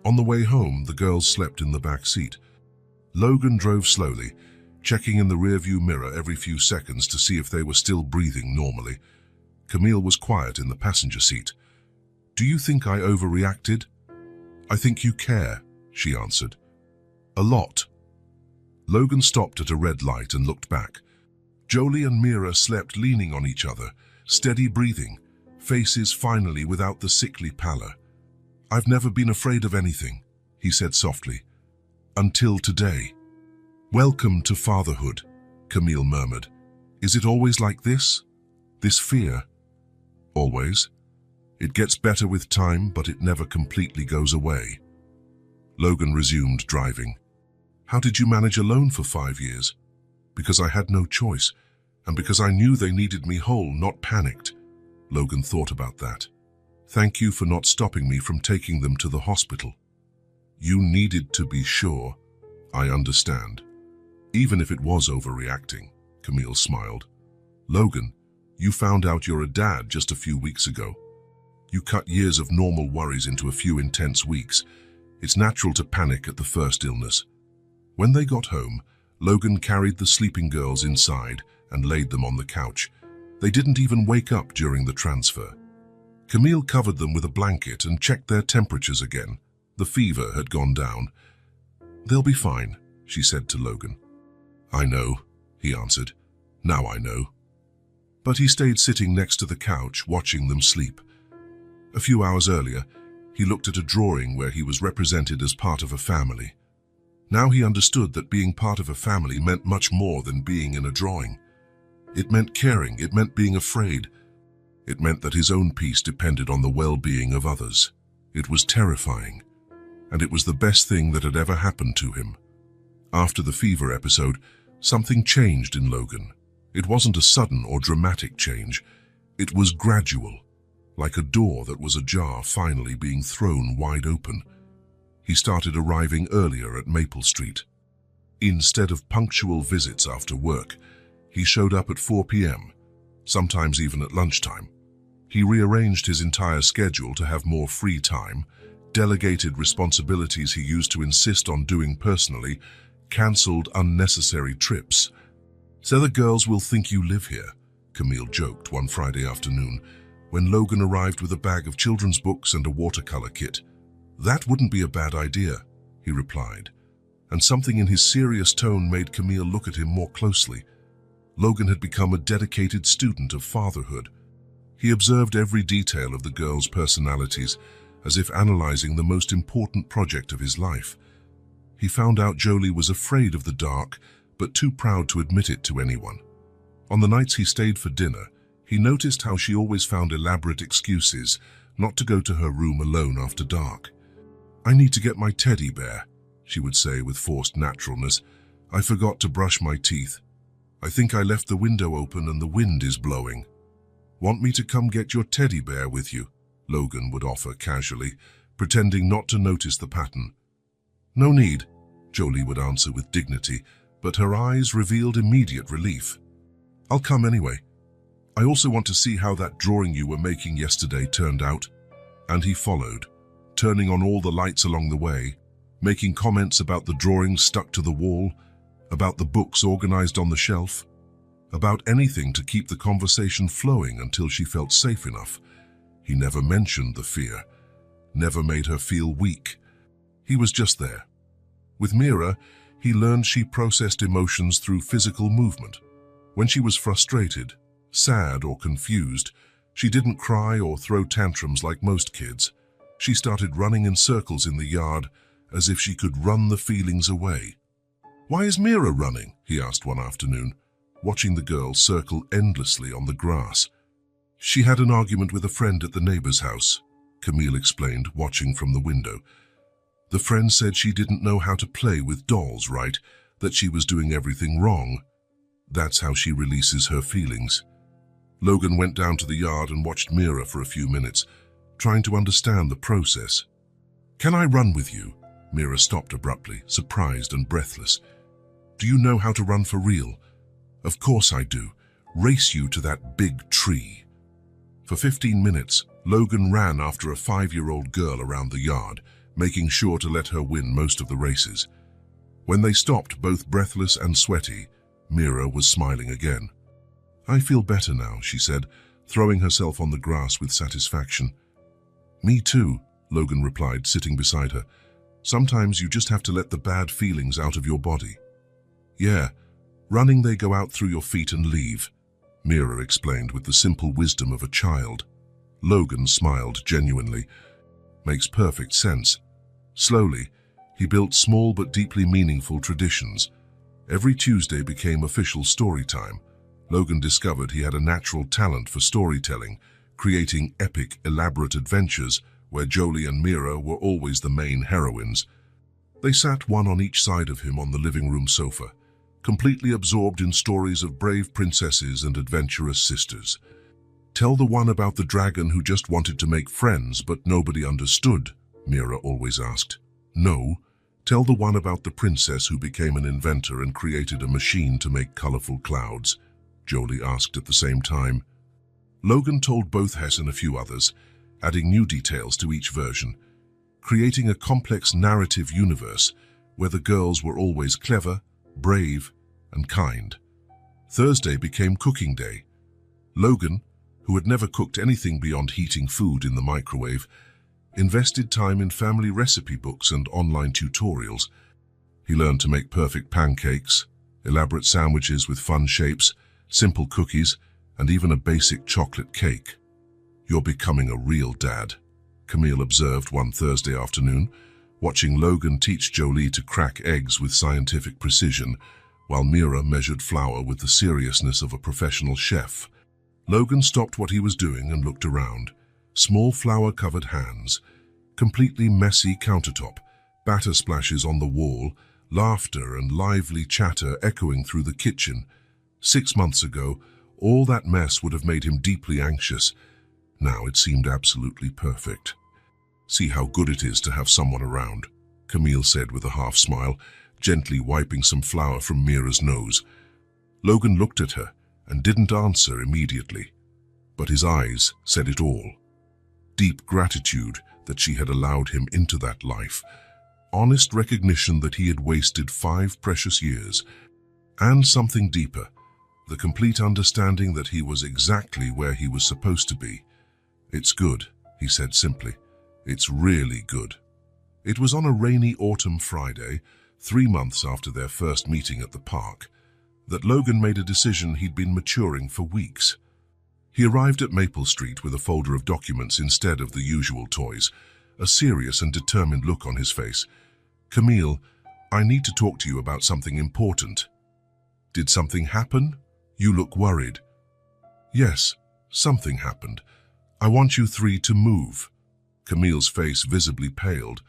On the way home, the girls slept in the back seat. Logan drove slowly, checking in the rearview mirror every few seconds to see if they were still breathing normally. Camille was quiet in the passenger seat. Do you think I overreacted? I think you care, she answered. A lot. Logan stopped at a red light and looked back. Jolie and Mira slept leaning on each other, steady breathing, faces finally without the sickly pallor. I've never been afraid of anything, he said softly. Until today. Welcome to fatherhood, Camille murmured. Is it always like this? This fear? Always. It gets better with time, but it never completely goes away. Logan resumed driving. How did you manage alone for 5 years? Because I had no choice, and because I knew they needed me whole, not panicked. Logan thought about that. Thank you for not stopping me from taking them to the hospital. You needed to be sure. I understand. Even if it was overreacting, Camille smiled. Logan, you found out you're a dad just a few weeks ago. You cut years of normal worries into a few intense weeks. It's natural to panic at the first illness. When they got home, Logan carried the sleeping girls inside and laid them on the couch. They didn't even wake up during the transfer. Camille covered them with a blanket and checked their temperatures again. The fever had gone down. They'll be fine, she said to Logan. I know, he answered. Now I know. But he stayed sitting next to the couch, watching them sleep. A few hours earlier, he looked at a drawing where he was represented as part of a family. Now he understood that being part of a family meant much more than being in a drawing. It meant caring, it meant being afraid. It meant that his own peace depended on the well-being of others. It was terrifying, and it was the best thing that had ever happened to him. After the fever episode, something changed in Logan. It wasn't a sudden or dramatic change. It was gradual, like a door that was ajar finally being thrown wide open. He started arriving earlier at Maple Street. Instead of punctual visits after work, he showed up at 4 p.m., sometimes even at lunchtime. He rearranged his entire schedule to have more free time, delegated responsibilities he used to insist on doing personally, cancelled unnecessary trips. So the girls will think you live here, Camille joked one Friday afternoon, when Logan arrived with a bag of children's books and a watercolor kit. That wouldn't be a bad idea, he replied, and something in his serious tone made Camille look at him more closely. Logan had become a dedicated student of fatherhood. He observed every detail of the girls' personalities, as if analyzing the most important project of his life. He found out Jolie was afraid of the dark, but too proud to admit it to anyone. On the nights he stayed for dinner, he noticed how she always found elaborate excuses not to go to her room alone after dark. I need to get my teddy bear, she would say with forced naturalness. I forgot to brush my teeth. I think I left the window open and the wind is blowing. Want me to come get your teddy bear with you? Logan would offer casually, pretending not to notice the pattern. No need, Jolie would answer with dignity. but her eyes revealed immediate relief. "I'll come anyway. I also want to see how that drawing you were making yesterday turned out." And he followed, turning on all the lights along the way, making comments about the drawings stuck to the wall, about the books organized on the shelf, about anything to keep the conversation flowing until she felt safe enough. He never mentioned the fear, never made her feel weak. He was just there. With Mira, he learned she processed emotions through physical movement. When she was frustrated, sad, or confused, she didn't cry or throw tantrums like most kids. She started running in circles in the yard, as if she could run the feelings away. "Why is Mira running?" he asked one afternoon, watching the girl circle endlessly on the grass. "She had an argument with a friend at the neighbor's house," Camille explained, watching from the window. "The friend said she didn't know how to play with dolls right, that she was doing everything wrong. That's how she releases her feelings." Logan went down to the yard and watched Mira for a few minutes, trying to understand the process. "Can I run with you?" Mira stopped abruptly, surprised and breathless. "Do you know how to run for real?" "Of course I do. Race you to that big tree." For 15 minutes, Logan ran after a 5-year-old girl around the yard, making sure to let her win most of the races. When they stopped, both breathless and sweaty, Mira was smiling again. "I feel better now," she said, throwing herself on the grass with satisfaction. "Me too," Logan replied, sitting beside her. "Sometimes you just have to let the bad feelings out of your body." "Yeah, running they go out through your feet and leave," Mira explained with the simple wisdom of a child. Logan smiled genuinely. "Makes perfect sense." Slowly, he built small but deeply meaningful traditions. Every Tuesday became official story time. Logan discovered he had a natural talent for storytelling, creating epic, elaborate adventures where Jolie and Mira were always the main heroines. They sat one on each side of him on the living room sofa, completely absorbed in stories of brave princesses and adventurous sisters. "Tell the one about the dragon who just wanted to make friends but nobody understood," Mira always asked. "No, tell the one about the princess who became an inventor and created a machine to make colorful clouds," Jolie asked at the same time. Logan told both Hess and a few others, adding new details to each version, creating a complex narrative universe where the girls were always clever, brave, and kind. Thursday became cooking day. Logan, who had never cooked anything beyond heating food in the microwave, invested time in family recipe books and online tutorials. He learned to make perfect pancakes, elaborate sandwiches with fun shapes, simple cookies, and even a basic chocolate cake. "You're becoming a real dad," Camille observed one Thursday afternoon, watching Logan teach Jolie to crack eggs with scientific precision, while Mira measured flour with the seriousness of a professional chef. Logan stopped what he was doing and looked around. Small flour-covered hands, completely messy countertop, batter splashes on the wall, laughter and lively chatter echoing through the kitchen. 6 months ago, all that mess would have made him deeply anxious. Now it seemed absolutely perfect. "See how good it is to have someone around," Camille said with a half smile, gently wiping some flour from Mira's nose. Logan looked at her and didn't answer immediately, but his eyes said it all. Deep gratitude that she had allowed him into that life, honest recognition that he had wasted 5 precious years, and something deeper, the complete understanding that he was exactly where he was supposed to be. "It's good," he said simply. "It's really good." It was on a rainy autumn Friday, 3 months after their first meeting at the park, that Logan made a decision he'd been maturing for weeks. He arrived at Maple Street with a folder of documents instead of the usual toys, a serious and determined look on his face. "Camille, I need to talk to you about something important." "Did something happen? You look worried." "Yes, something happened. I want you 3 to move." Camille's face visibly paled.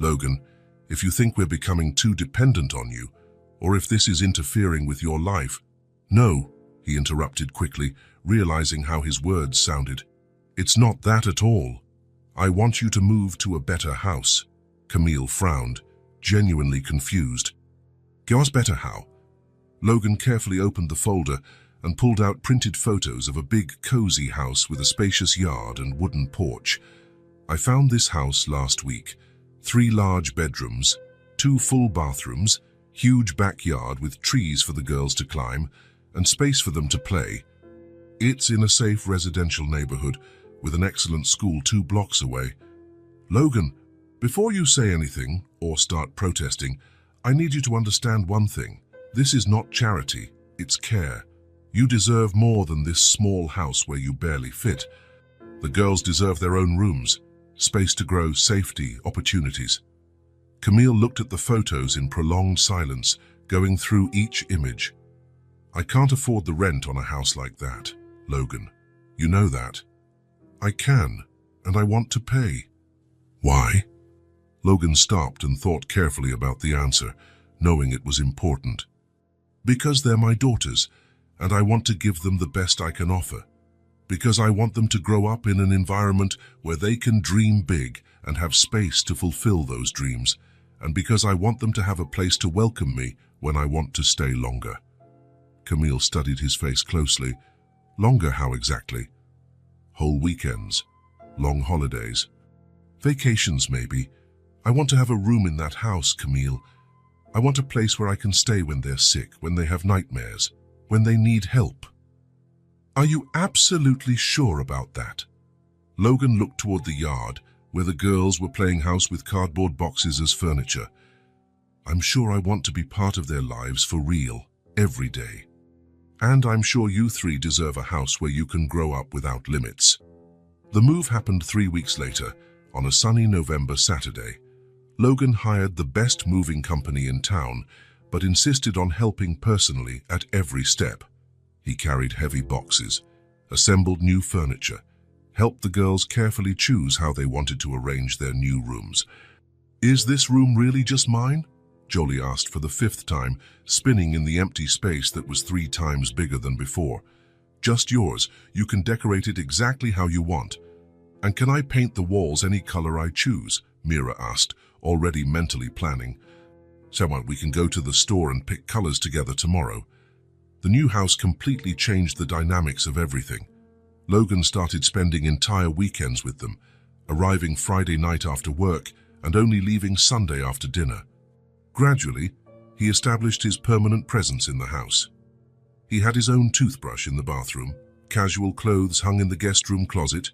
"Logan, if you think we're becoming too dependent on you, or if this is interfering with your life—" "No," he interrupted quickly, realizing how his words sounded. "It's not that at all. I want you to move to a better house." Camille frowned, genuinely confused. "Give us better how? Logan carefully opened the folder and pulled out printed photos of a big, cozy house with a spacious yard and wooden porch. I found this house last week. 3 large bedrooms, 2 full bathrooms, huge backyard with trees for the girls to climb, and space for them to play. It's in a safe residential neighborhood with an excellent school 2 blocks away. Logan, before you say anything or start protesting, I need you to understand one thing. This is not charity, it's care. You deserve more than this small house where you barely fit. The girls deserve their own rooms, space to grow, safety, opportunities. Camille looked at the photos in prolonged silence, going through each image. I can't afford the rent on a house like that, Logan. You know that. I can, and I want to pay. Why? Logan stopped and thought carefully about the answer, knowing it was important. Because they're my daughters, and I want to give them the best I can offer. Because I want them to grow up in an environment where they can dream big and have space to fulfill those dreams, and because I want them to have a place to welcome me when I want to stay longer. Camille studied his face closely. Longer how exactly? Whole weekends, long holidays, vacations maybe. I want to have a room in that house, Camille. I want a place where I can stay when they're sick, when they have nightmares, when they need help. Are you absolutely sure about that? Logan looked toward the yard, where the girls were playing house with cardboard boxes as furniture. I'm sure I want to be part of their lives for real, every day. And I'm sure you 3 deserve a house where you can grow up without limits. The move happened 3 weeks later, on a sunny November Saturday. Logan hired the best moving company in town, but insisted on helping personally at every step. He carried heavy boxes, assembled new furniture, helped the girls carefully choose how they wanted to arrange their new rooms. Is this room really just mine? Jolie asked for the 5th time, spinning in the empty space that was 3 times bigger than before. Just yours. You can decorate it exactly how you want. And can I paint the walls any color I choose? Mira asked, already mentally planning. So we can go to the store and pick colors together tomorrow. The new house completely changed the dynamics of everything. Logan started spending entire weekends with them, arriving Friday night after work and only leaving Sunday after dinner. Gradually, he established his permanent presence in the house. He had his own toothbrush in the bathroom, casual clothes hung in the guest room closet,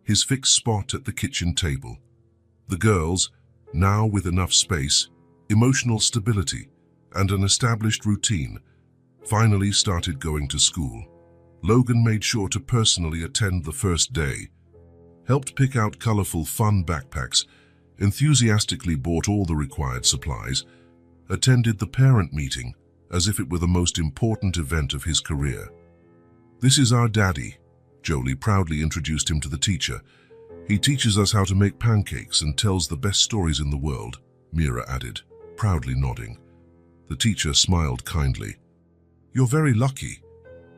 his fixed spot at the kitchen table. The girls, now with enough space, emotional stability, and an established routine, finally started going to school. Logan made sure to personally attend the first day, helped pick out colorful, fun backpacks, enthusiastically bought all the required supplies, attended the parent meeting as if it were the most important event of his career. This is our daddy, Jolie proudly introduced him to the teacher. He teaches us how to make pancakes and tells the best stories in the world, Mira added, proudly nodding. The teacher smiled kindly. You're very lucky.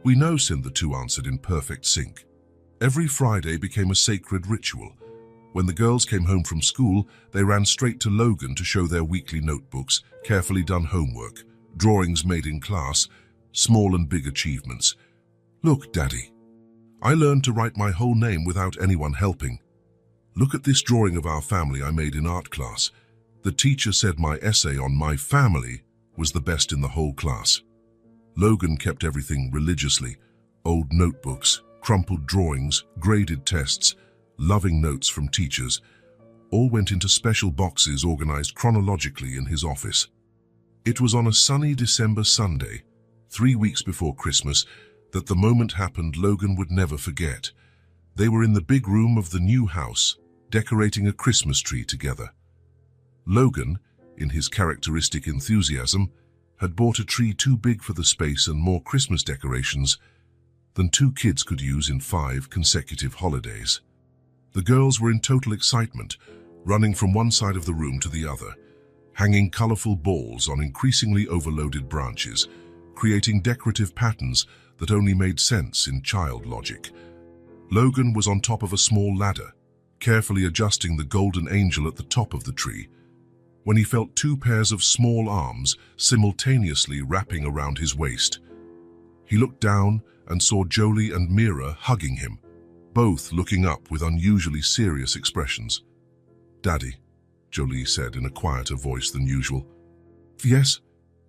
We know, Sin, the 2 answered in perfect sync. Every Friday became a sacred ritual. When the girls came home from school, they ran straight to Logan to show their weekly notebooks, carefully done homework, drawings made in class, small and big achievements. Look, Daddy, I learned to write my whole name without anyone helping. Look at this drawing of our family I made in art class. The teacher said my essay on my family was the best in the whole class. Logan kept everything religiously, old notebooks, crumpled drawings, graded tests, loving notes from teachers, all went into special boxes organized chronologically in his office. It was on a sunny December Sunday, 3 weeks before Christmas, that the moment happened Logan would never forget. They were in the big room of the new house, decorating a Christmas tree together. Logan, in his characteristic enthusiasm, had bought a tree too big for the space and more Christmas decorations than 2 kids could use in 5 consecutive holidays. The girls were in total excitement, running from one side of the room to the other, hanging colorful balls on increasingly overloaded branches, creating decorative patterns that only made sense in child logic. Logan was on top of a small ladder, carefully adjusting the golden angel at the top of the tree. when he felt two pairs of small arms simultaneously wrapping around his waist. He looked down and saw Jolie and Mira hugging him, both looking up with unusually serious expressions. "Daddy," Jolie said in a quieter voice than usual. "Yes,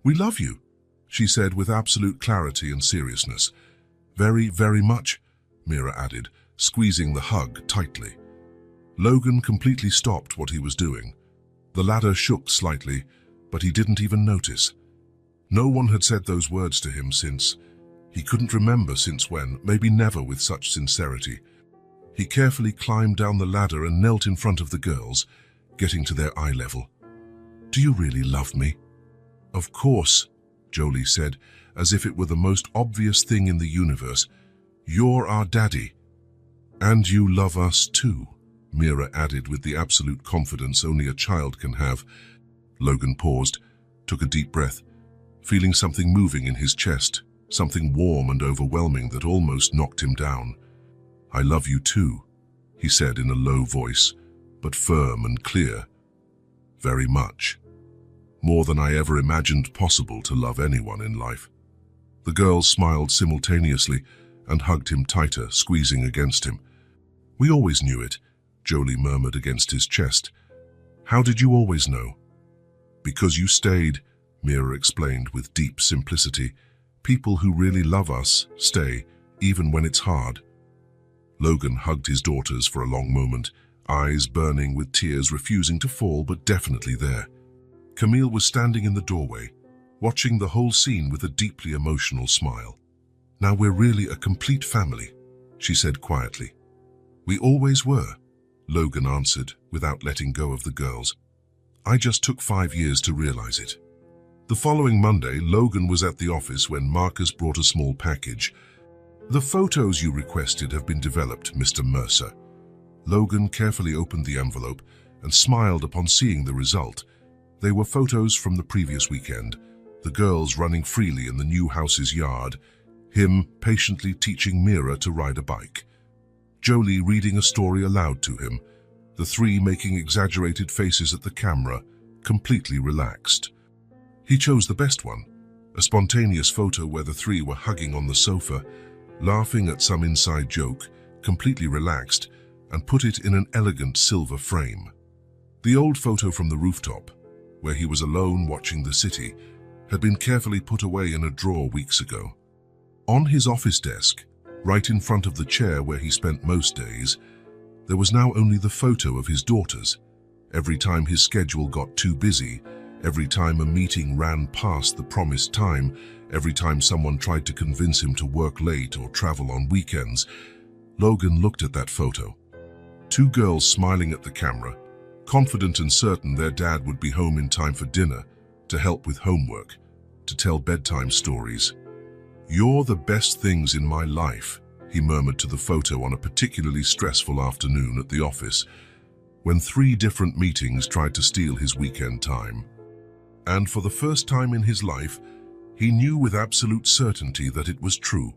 we love you," she said with absolute clarity and seriousness. "Very, very much," Mira added, squeezing the hug tightly. Logan completely stopped what he was doing. The ladder shook slightly, but he didn't even notice. No one had said those words to him since. He couldn't remember since when, maybe never with such sincerity. He carefully climbed down the ladder and knelt in front of the girls, getting to their eye level. "Do you really love me?" "Of course," Jolie said, as if it were the most obvious thing in the universe. "You're our daddy." "And you love us too," Mira added with the absolute confidence only a child can have. Logan paused, took a deep breath, feeling something moving in his chest, something warm and overwhelming that almost knocked him down. "I love you too," he said in a low voice, but firm and clear. "Very much. More than I ever imagined possible to love anyone in life." The girls smiled simultaneously and hugged him tighter, squeezing against him. "We always knew it," Jolie murmured against his chest. "How did you always know?" "Because you stayed," Mira explained with deep simplicity. "People who really love us stay, even when it's hard." Logan hugged his daughters for a long moment, eyes burning with tears refusing to fall but definitely there. Camille was standing in the doorway, watching the whole scene with a deeply emotional smile. "Now we're really a complete family," she said quietly. "We always were," Logan answered without letting go of the girls. "I just took 5 years to realize it." The following Monday, Logan was at the office when Marcus brought a small package. "The photos you requested have been developed, Mr. Mercer." Logan carefully opened the envelope and smiled upon seeing the result. They were photos from the previous weekend, the girls running freely in the new house's yard, him patiently teaching Mira to ride a bike, Jolie reading a story aloud to him, the three making exaggerated faces at the camera, completely relaxed. He chose the best one, a spontaneous photo where the three were hugging on the sofa, laughing at some inside joke, completely relaxed, and put it in an elegant silver frame. The old photo from the rooftop, where he was alone watching the city, had been carefully put away in a drawer weeks ago. On his office desk, right in front of the chair where he spent most days, there was now only the photo of his daughters. Every time his schedule got too busy, every time a meeting ran past the promised time, every time someone tried to convince him to work late or travel on weekends, Logan looked at that photo. Two girls smiling at the camera, confident and certain their dad would be home in time for dinner, to help with homework, to tell bedtime stories. "You're the best things in my life," he murmured to the photo on a particularly stressful afternoon at the office, when 3 different meetings tried to steal his weekend time. And for the first time in his life, he knew with absolute certainty that it was true.